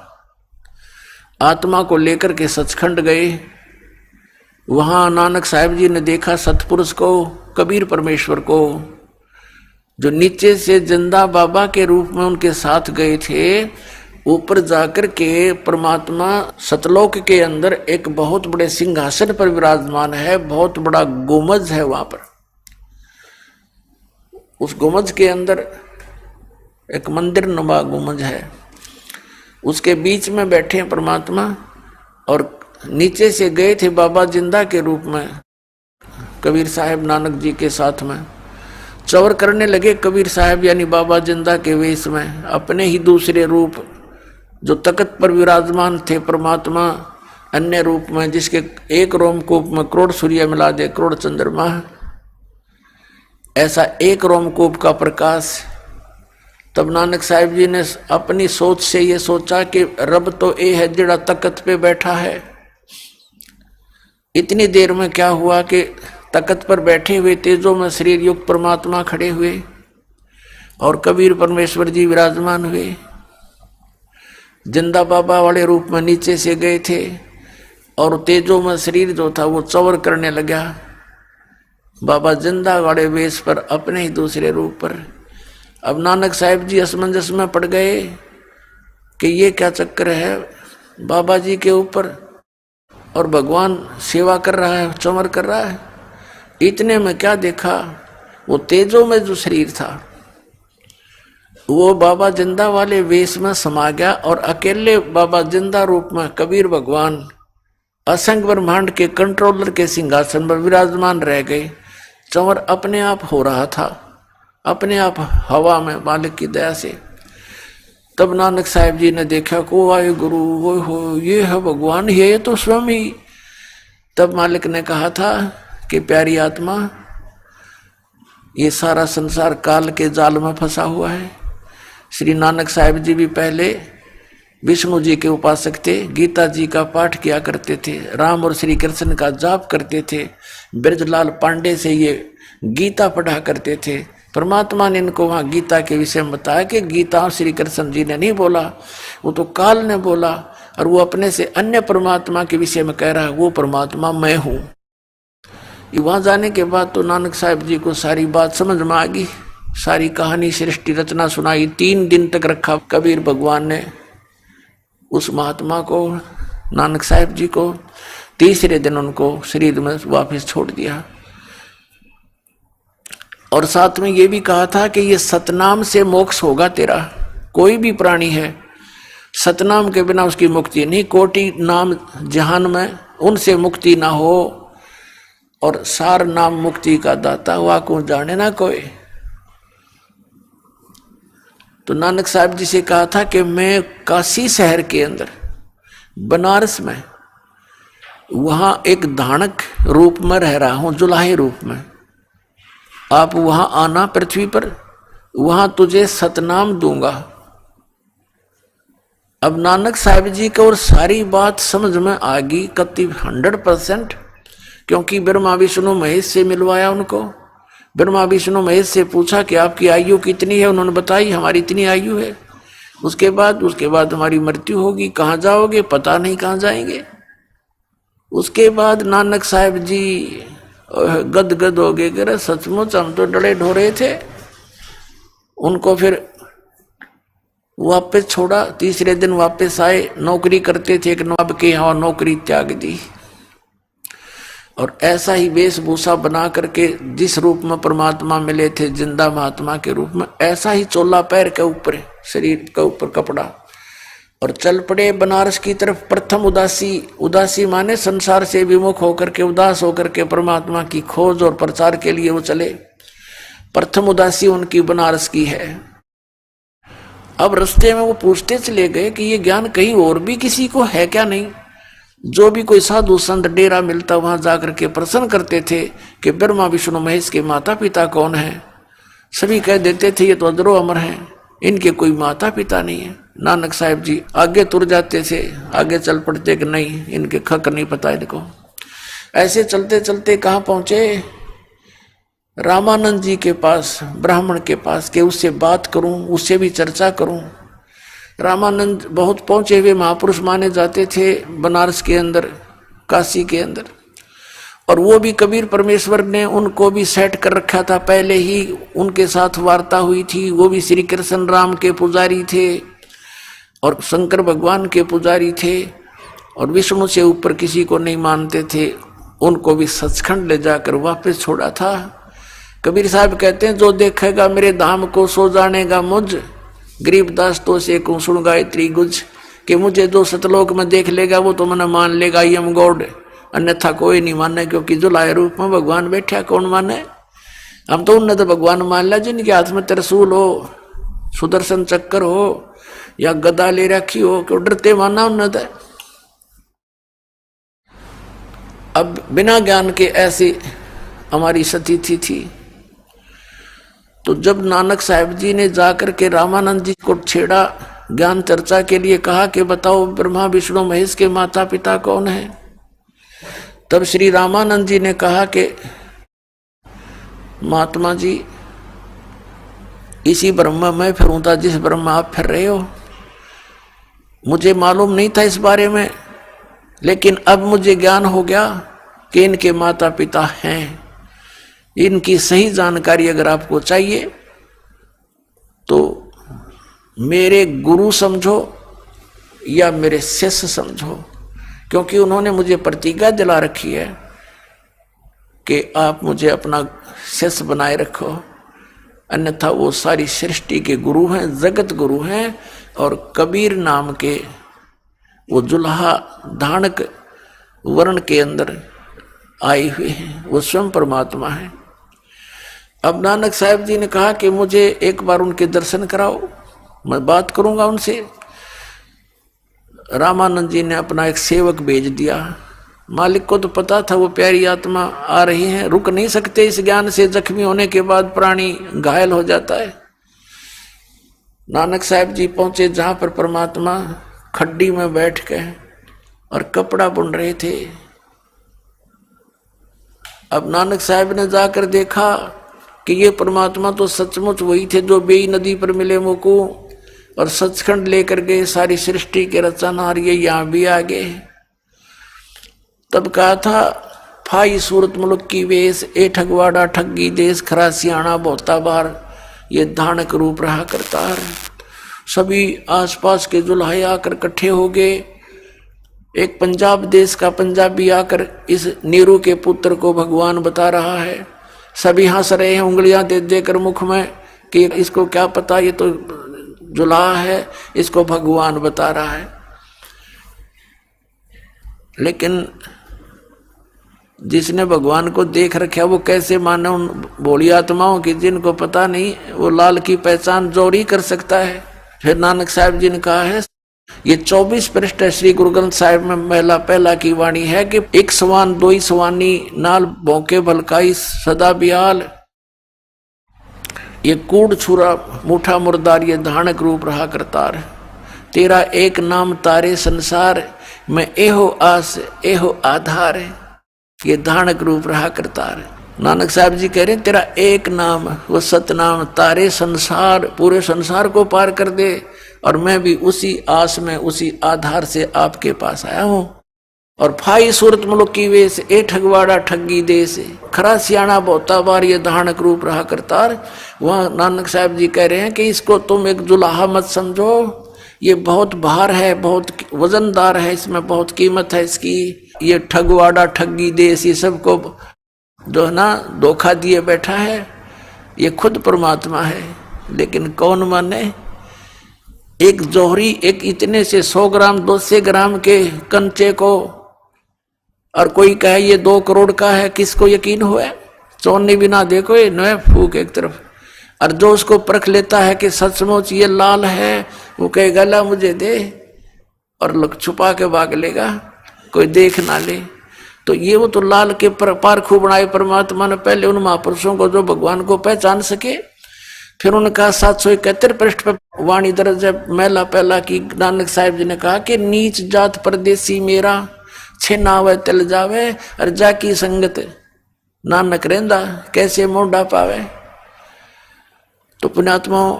आत्मा को लेकर के सचखंड गए। वहां नानक साहिब जी ने देखा सतपुरुष को, कबीर परमेश्वर को, जो नीचे से जिंदा बाबा के रूप में उनके साथ गए थे। ऊपर जाकर के परमात्मा सतलोक के अंदर एक बहुत बड़े सिंहासन पर विराजमान है। बहुत बड़ा गुमज है वहां पर। उस गुमज के अंदर एक मंदिर नुमा गुमज है। उसके बीच में बैठे हैं परमात्मा और नीचे से गए थे बाबा जिंदा के रूप में कबीर साहब नानक जी के साथ में। चौर करने लगे कबीर साहब यानी बाबा जिंदा के वेश में। अपने ही दूसरे रूप जो तख्त पर विराजमान थे परमात्मा अन्य रूप में, जिसके एक रोमकूप में करोड़ सूर्य मिला दे करोड़ चंद्रमा, ऐसा एक रोमकूप का प्रकाश। तब नानक साहिब जी ने अपनी सोच से ये सोचा कि रब तो ये है जिड़ा तख्त पे बैठा है। इतनी देर में क्या हुआ कि तख्त पर बैठे हुए तेजों में शरीर युक्त परमात्मा खड़े हुए और कबीर परमेश्वर जी विराजमान हुए। जिंदा बाबा वाले रूप में नीचे से गए थे और तेजों में शरीर जो था वो चौर करने लगा। बाबा जिंदा वाले वेश पर अपने ही दूसरे रूप पर। अब नानक साहिब जी असमंजस में पड़ गए कि ये क्या चक्कर है बाबा जी के ऊपर, और भगवान सेवा कर रहा है, चमर कर रहा है। इतने में क्या देखा, वो तेजों में जो शरीर था वो बाबा जिंदा वाले वेश में समा गया और अकेले बाबा जिंदा रूप में कबीर भगवान असंख्य ब्रह्मांड के कंट्रोलर के सिंहासन पर विराजमान रह गए। चंवर अपने आप हो रहा था, अपने आप हवा में मालिक की दया से। तब नानक साहिब जी ने देखा को आए गुरु वो हो, ये है भगवान, ये तो स्वयं ही। तब मालिक ने कहा था कि प्यारी आत्मा, ये सारा संसार काल के जाल में फंसा हुआ है। श्री नानक साहिब जी भी पहले विष्णु जी के उपासक थे, गीता जी का पाठ किया करते थे, राम और श्री कृष्ण का जाप करते थे। ब्रजलाल पांडे से ये गीता पढ़ा करते थे। परमात्मा ने इनको वहाँ गीता के विषय में बताया कि गीता श्री कृष्ण जी ने नहीं बोला, वो तो काल ने बोला, और वो अपने से अन्य परमात्मा के विषय में कह रहा है, वो परमात्मा मैं हूँ। वहाँ जाने के बाद तो नानक साहिब जी को सारी बात समझ में आ गई। सारी कहानी सृष्टि रचना सुनाई। 3 दिन तक रखा कबीर भगवान ने उस महात्मा को, नानक साहिब जी को। तीसरे दिन उनको शरीर में वापस छोड़ दिया और साथ में ये भी कहा था कि ये सतनाम से मोक्ष होगा तेरा। कोई भी प्राणी है सतनाम के बिना उसकी मुक्ति नहीं। कोटि नाम जहान में उनसे मुक्ति ना हो, और सार नाम मुक्ति का दाता हुआ को जाने ना कोई। तो नानक साहब जी से कहा था कि मैं काशी शहर के अंदर बनारस में वहां एक धानक रूप में रह रहा हूं, जुलाहे रूप में। आप वहां आना पृथ्वी पर, वहां तुझे सतनाम दूंगा। अब नानक साहिब जी को और सारी बात समझ में आ गई कति 100%, क्योंकि ब्रह्मा विष्णु महेश से मिलवाया उनको। ब्रह्मा विष्णु महेश से पूछा कि आपकी आयु कितनी है, उन्होंने बताई हमारी इतनी आयु है। उसके बाद हमारी मृत्यु होगी, कहाँ जाओगे, पता नहीं कहाँ जाएंगे। उसके बाद नानक साहिब जी गदगद हो गए, कि सचमुच हम तो डरे ढोरे थे। उनको फिर वापस छोड़ा, तीसरे दिन वापस आए। नौकरी करते थे एक नवाब के यहाँ, नौकरी त्याग दी और ऐसा ही वेशभूषा बना करके जिस रूप में परमात्मा मिले थे जिंदा महात्मा के रूप में, ऐसा ही चोला पैर के ऊपर, शरीर के ऊपर कपड़ा, और चल पड़े बनारस की तरफ। प्रथम उदासी माने संसार से विमुख होकर के, उदास होकर के परमात्मा की खोज और प्रचार के लिए वो चले। प्रथम उदासी उनकी बनारस की है। अब रास्ते में वो पूछते चले गए कि ये ज्ञान कहीं और भी किसी को है क्या नहीं। जो भी कोई साधु संत डेरा मिलता वहां जाकर के प्रश्न करते थे कि ब्रह्मा विष्णु महेश के माता पिता कौन है। सभी कह देते थे ये तो अजरो अमर हैं, इनके कोई माता पिता नहीं है। नानक साहब जी आगे तुर जाते थे, आगे चल पड़ते कि नहीं इनके खक नहीं पता इनको। ऐसे चलते चलते कहाँ पहुंचे, रामानंद जी के पास, ब्राह्मण के पास, के उससे बात करूं, उससे भी चर्चा करूं। रामानंद बहुत पहुंचे हुए महापुरुष माने जाते थे बनारस के अंदर, काशी के अंदर, और वो भी कबीर परमेश्वर ने उनको भी सेट कर रखा था, पहले ही उनके साथ वार्ता हुई थी। वो भी श्री कृष्ण राम के पुजारी थे और शंकर भगवान के पुजारी थे, और विष्णु से ऊपर किसी को नहीं मानते थे। उनको भी सचखंड ले जाकर वापस छोड़ा था। कबीर साहब कहते हैं जो देखेगा मेरे धाम को सो जानेगा मुझ, गरीबदास तो से को सुन गायत्री गुज, कि मुझे जो सतलोक में देख लेगा वो तो मना मान लेगा यम गॉड, अन्यथा कोई नहीं माने, क्योंकि जुलाए रूप में भगवान बैठा कौन माने। हम तो उन्हें तो भगवान मान लिया जिनके हाथ में त्रिशूल हो, सुदर्शन चक्कर हो या गदा ले रखी हो, क्यों डरते माना उन्हें तो। अब बिना ज्ञान के ऐसी हमारी स्थिति थी। तो जब नानक साहब जी ने जाकर के रामानंद जी को छेड़ा, ज्ञान चर्चा के लिए कहा कि बताओ ब्रह्मा विष्णु महेश के माता पिता कौन है, तब श्री रामानंद जी ने कहा कि महात्मा जी इसी ब्रह्म में फिरूं था जिस ब्रह्म आप फिर रहे हो। मुझे मालूम नहीं था इस बारे में, लेकिन अब मुझे ज्ञान हो गया कि इनके माता पिता हैं। इनकी सही जानकारी अगर आपको चाहिए तो मेरे गुरु समझो या मेरे शिष्य समझो, क्योंकि उन्होंने मुझे प्रतिज्ञा दिला रखी है कि आप मुझे अपना शिष्य बनाए रखो, अन्यथा वो सारी सृष्टि के गुरु हैं, जगत गुरु हैं। और कबीर नाम के वो जुल्हा धानक वर्ण के अंदर आए हुए हैं, वो स्वयं परमात्मा है। अब नानक साहब जी ने कहा कि मुझे एक बार उनके दर्शन कराओ, मैं बात करूंगा उनसे। रामानंद जी ने अपना एक सेवक भेज दिया। मालिक को तो पता था वो प्यारी आत्मा आ रही है, रुक नहीं सकते इस ज्ञान से, जख्मी होने के बाद प्राणी घायल हो जाता है। नानक साहब जी पहुंचे जहां पर परमात्मा खड्डी में बैठ के और कपड़ा बुन रहे थे। अब नानक साहब ने जाकर देखा कि ये परमात्मा तो सचमुच वही थे जो बेई नदी पर मिले मुको और सचखंड लेकर गए, सारी सृष्टि के रचनहार ये यहाँ भी आ गए। तब कहा था फाई सूरत मुल्क की वेश, ए ठगवाड़ा ठगी देश, खरा सियाणा बहुता बार, ये धानक रूप रहा करतार। सभी आसपास के जुल्हे आकर इकट्ठे हो गए। एक पंजाब देश का पंजाबी आकर इस नीरू के पुत्र को भगवान बता रहा है। सभी हंस रहे हैं उंगलियां दे देकर मुख में कि इसको क्या पता, ये तो जुल्हा है, इसको भगवान बता रहा है। लेकिन जिसने भगवान को देख रखा वो कैसे माने उन भोली आत्माओं की जिनको पता नहीं, वो लाल की पहचान जोर ही कर सकता है। फिर नानक साहब जी ने कहा है, ये 24 पृष्ठ श्री गुरु ग्रंथ साहिब में महिला पहला की वाणी है कि एक सवान दोई सवानी नाल भौके भलकाई सदा बिहाल, ये कूड़ छुरा मुठा मुर्दार, ये धानक रूप रहा करतार। तेरा एक नाम तारे संसार में एहो आस एहो आधार, ये धानक रूप रहा करतार। नानक साहब जी कह रहे हैं तेरा एक नाम, वो सतनाम तारे संसार, पूरे संसार को पार कर दे, और मैं भी उसी आस में उसी आधार से आपके पास आया हूं। और फाई सूरत मुल्क की वेश, ए ठगवाड़ा ठगी देश, खरा सियाणा बहुता बार, ये धानक रूप रहा करतार। वहां नानक साहब जी कह रहे हैं कि इसको तुम एक जुलाहा मत समझो, ये बहुत भार है, बहुत वजनदार है, इसमें बहुत कीमत है इसकी। ये ठगवाड़ा ठगी देश, ये सबको जो है ना धोखा दिए बैठा है, ये खुद परमात्मा है। लेकिन कौन माने? एक जौहरी एक इतने से 100 ग्राम 200 ग्राम के कंचे को, और कोई कहे ये 2 करोड़ का है, किसको यकीन हुआ? चौनी बिना देखो ये नए फूक एक तरफ। और जो उसको परख लेता है कि सचमुच ये लाल है, वो कहेगा ला मुझे दे, और लोग छुपा के भाग लेगा, कोई देख ना ले। तो ये वो तो लाल के पारखू बनाए परमात्मा ने पहले उन महापुरुषों को जो भगवान को पहचान सके। फिर उनका 771 पृष्ठ पर वाणी दर्ज है महिला पहला की नानक साहिब जी ने कहा कि नीच जात परदेसी मेरा छे नावे तिल जावे और जाकी संगत नानक रेंदा कैसे मोढ़ा पावे। तो पुण्यात्माओं,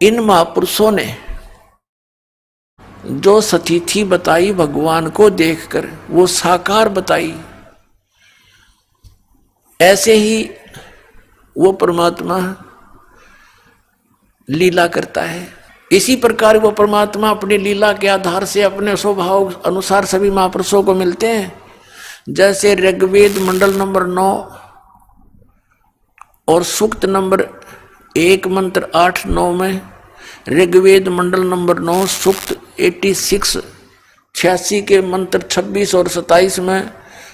इन महापुरुषों ने जो स्थिति बताई भगवान को देखकर वो साकार बताई, ऐसे ही वो परमात्मा लीला करता है। इसी प्रकार वो परमात्मा अपनी लीला के आधार से अपने स्वभाव अनुसार सभी महापुरुषों को मिलते हैं। जैसे ऋग्वेद मंडल नंबर 9 और सूक्त नंबर 1 मंत्र 8-9 में, ऋग्वेद मंडल नंबर 9 सूक्त 86 के मंत्र 26 और 27 में,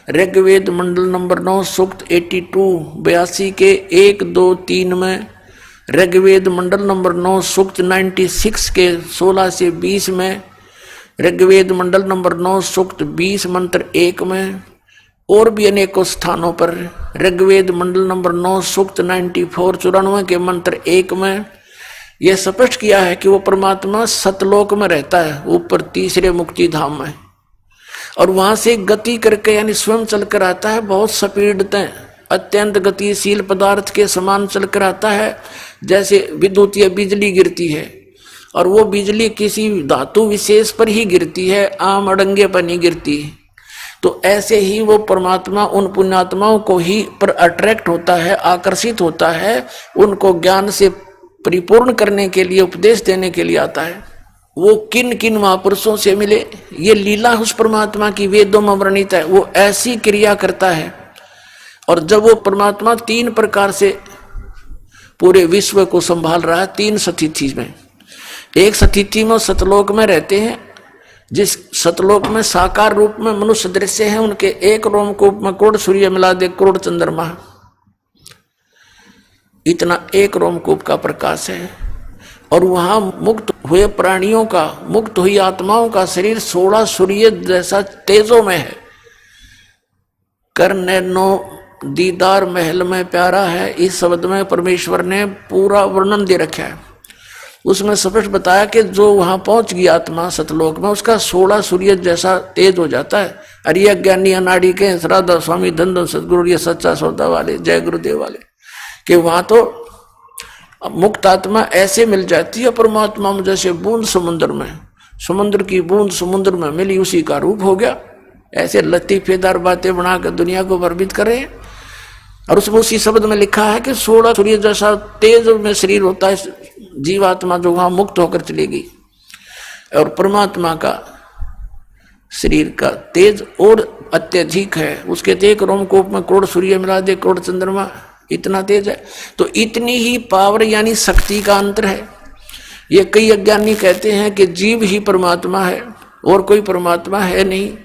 ऋग्वेद मंडल नंबर 9 सूक्त 82 के 1, 2, 3 में, ऋग्वेद मंडल नंबर 9 सूक्त 96 के 16 से 20 में, ऋग्वेद मंडल नंबर 9 सूक्त 20 मंत्र 1 में, और भी अनेकों स्थानों पर ऋग्वेद मंडल नंबर 9 सूक्त 94 के मंत्र 1 में यह स्पष्ट किया है कि वो परमात्मा सतलोक में रहता है, ऊपर तीसरे मुक्ति धाम में, और वहां से गति करके यानी स्वयं चलकर आता है। बहुत स्पीडतें अत्यंत गतिशील पदार्थ के समान चलकर आता है, जैसे विद्युतीय बिजली गिरती है, और वो बिजली किसी धातु विशेष पर ही गिरती है, आम अड़ंगे पर नहीं गिरती। तो ऐसे ही वो परमात्मा उन पुण्यात्माओं को ही पर अट्रैक्ट होता है, आकर्षित होता है, उनको ज्ञान से परिपूर्ण करने के लिए, उपदेश देने के लिए आता है। वो किन किन महापुरुषों से मिले, ये लीला उस परमात्मा की वेदों में वर्णित है। वो ऐसी क्रिया करता है, और जब वो परमात्मा 3 प्रकार से पूरे विश्व को संभाल रहा है, 3 स्थिति में। एक स्थिति में सतलोक में रहते हैं, जिस सतलोक में साकार रूप में मनुष्य दृश्य है, उनके एक रोमकूप में करोड़ सूर्य मिला दे करोड़ चंद्रमा, इतना एक रोमकूप का प्रकाश है। और वहां मुक्त हुए प्राणियों का, मुक्त हुई आत्माओं का शरीर 16 सूर्य जैसा तेजों में है। करने नो दीदार महल में प्यारा है, इस शब्द में परमेश्वर ने पूरा वर्णन दे रखा है। उसमें स्पष्ट बताया कि जो वहां पहुंच गई आत्मा सतलोक में, उसका 16 सूर्य जैसा तेज हो जाता है। अरिय ज्ञानी अनाड़ी के राधा स्वामी धन धन सदगुरु, ये सच्चा सौदा वाले, जय गुरुदेव वाले, कि वहां तो मुक्त आत्मा ऐसे मिल जाती है परमात्मा में, जैसे बूंद समुद्र में, समुद्र की बूंद समुद्र में मिली, उसी का रूप हो गया। ऐसे लतीफेदार बातें बनाकर दुनिया को भ्रमित करें। और उसमें उसी शब्द में लिखा है कि 16 सूर्य जैसा तेज में शरीर होता है जीवात्मा, जो वहां मुक्त होकर चलेगी। और परमात्मा का शरीर का तेज और अत्यधिक है, उसके एक रोमकूप में करोड़ सूर्य मिला दे करोड़ चंद्रमा, इतना तेज है। तो इतनी ही पावर यानी शक्ति का अंतर है। ये कई अज्ञानी कहते हैं कि जीव ही परमात्मा है और कोई परमात्मा है नहीं।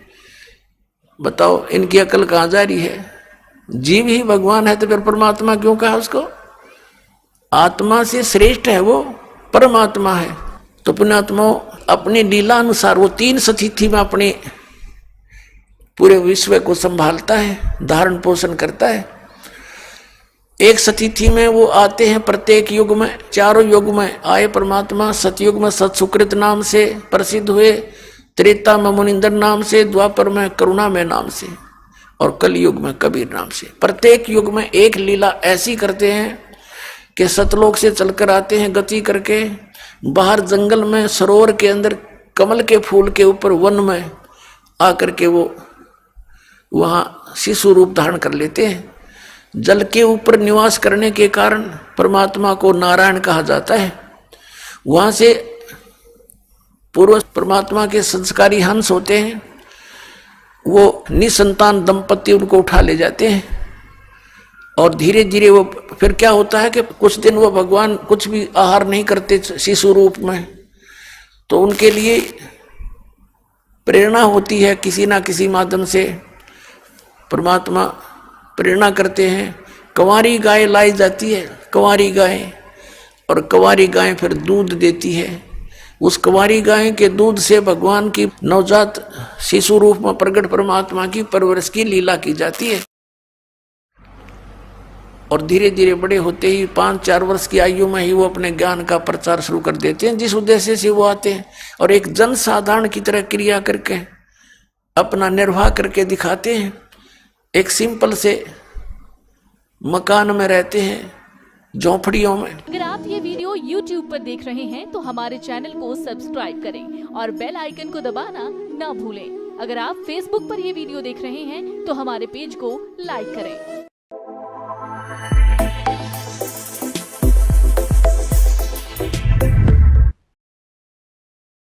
बताओ इनकी अकल कहाँ जा रही है? जीव ही भगवान है तो फिर परमात्मा क्यों कहा उसको? आत्मा से श्रेष्ठ है वो, परमात्मा है। तो पुण्यात्माओं, अपनी लीला अनुसार वो 3 स्थिति में अपने पूरे विश्व को संभालता है, धारण पोषण करता है। एक स्थिति में वो आते हैं प्रत्येक युग में, चारों युग में आए परमात्मा। सतयुग में सत्सुकृत नाम से प्रसिद्ध हुए, त्रेता में मुनिंदर नाम से, द्वापर में करुणा में नाम से, और कलयुग में कबीर नाम से। प्रत्येक युग में एक लीला ऐसी करते हैं कि सतलोक से चलकर आते हैं गति करके, बाहर जंगल में सरोवर के अंदर कमल के फूल के ऊपर वन में आकर के वो वहां शिशु रूप धारण कर लेते हैं। जल के ऊपर निवास करने के कारण परमात्मा को नारायण कहा जाता है। वहां से पूर्व परमात्मा के संस्कारी हंस होते हैं, वो निसंतान दंपति उनको उठा ले जाते हैं। और धीरे धीरे वो फिर क्या होता है कि कुछ दिन वो भगवान कुछ भी आहार नहीं करते शिशु रूप में, तो उनके लिए प्रेरणा होती है किसी ना किसी माध्यम से, परमात्मा प्रेरणा करते हैं। कंवारी गाय लाई जाती है, कंवारी गाय, और कंवारी गाय फिर दूध देती है। उस कंवारी गाय के दूध से भगवान की नवजात शिशु रूप में प्रकट परमात्मा की परवरिश की लीला की जाती है। और धीरे धीरे बड़े होते ही 5-4 वर्ष की आयु में ही वो अपने ज्ञान का प्रचार शुरू कर देते हैं, जिस उद्देश्य से वो आते हैं, और एक जन साधारण की तरह क्रिया करके अपना निर्वाह करके दिखाते हैं। एक सिंपल से मकान में रहते हैं, झोंपड़ियों में।
अगर आप ये वीडियो YouTube पर देख रहे हैं तो हमारे चैनल को सब्सक्राइब करें और बेल आइकन को दबाना ना भूलें। अगर आप Facebook पर ये वीडियो देख रहे हैं तो हमारे पेज को लाइक करें।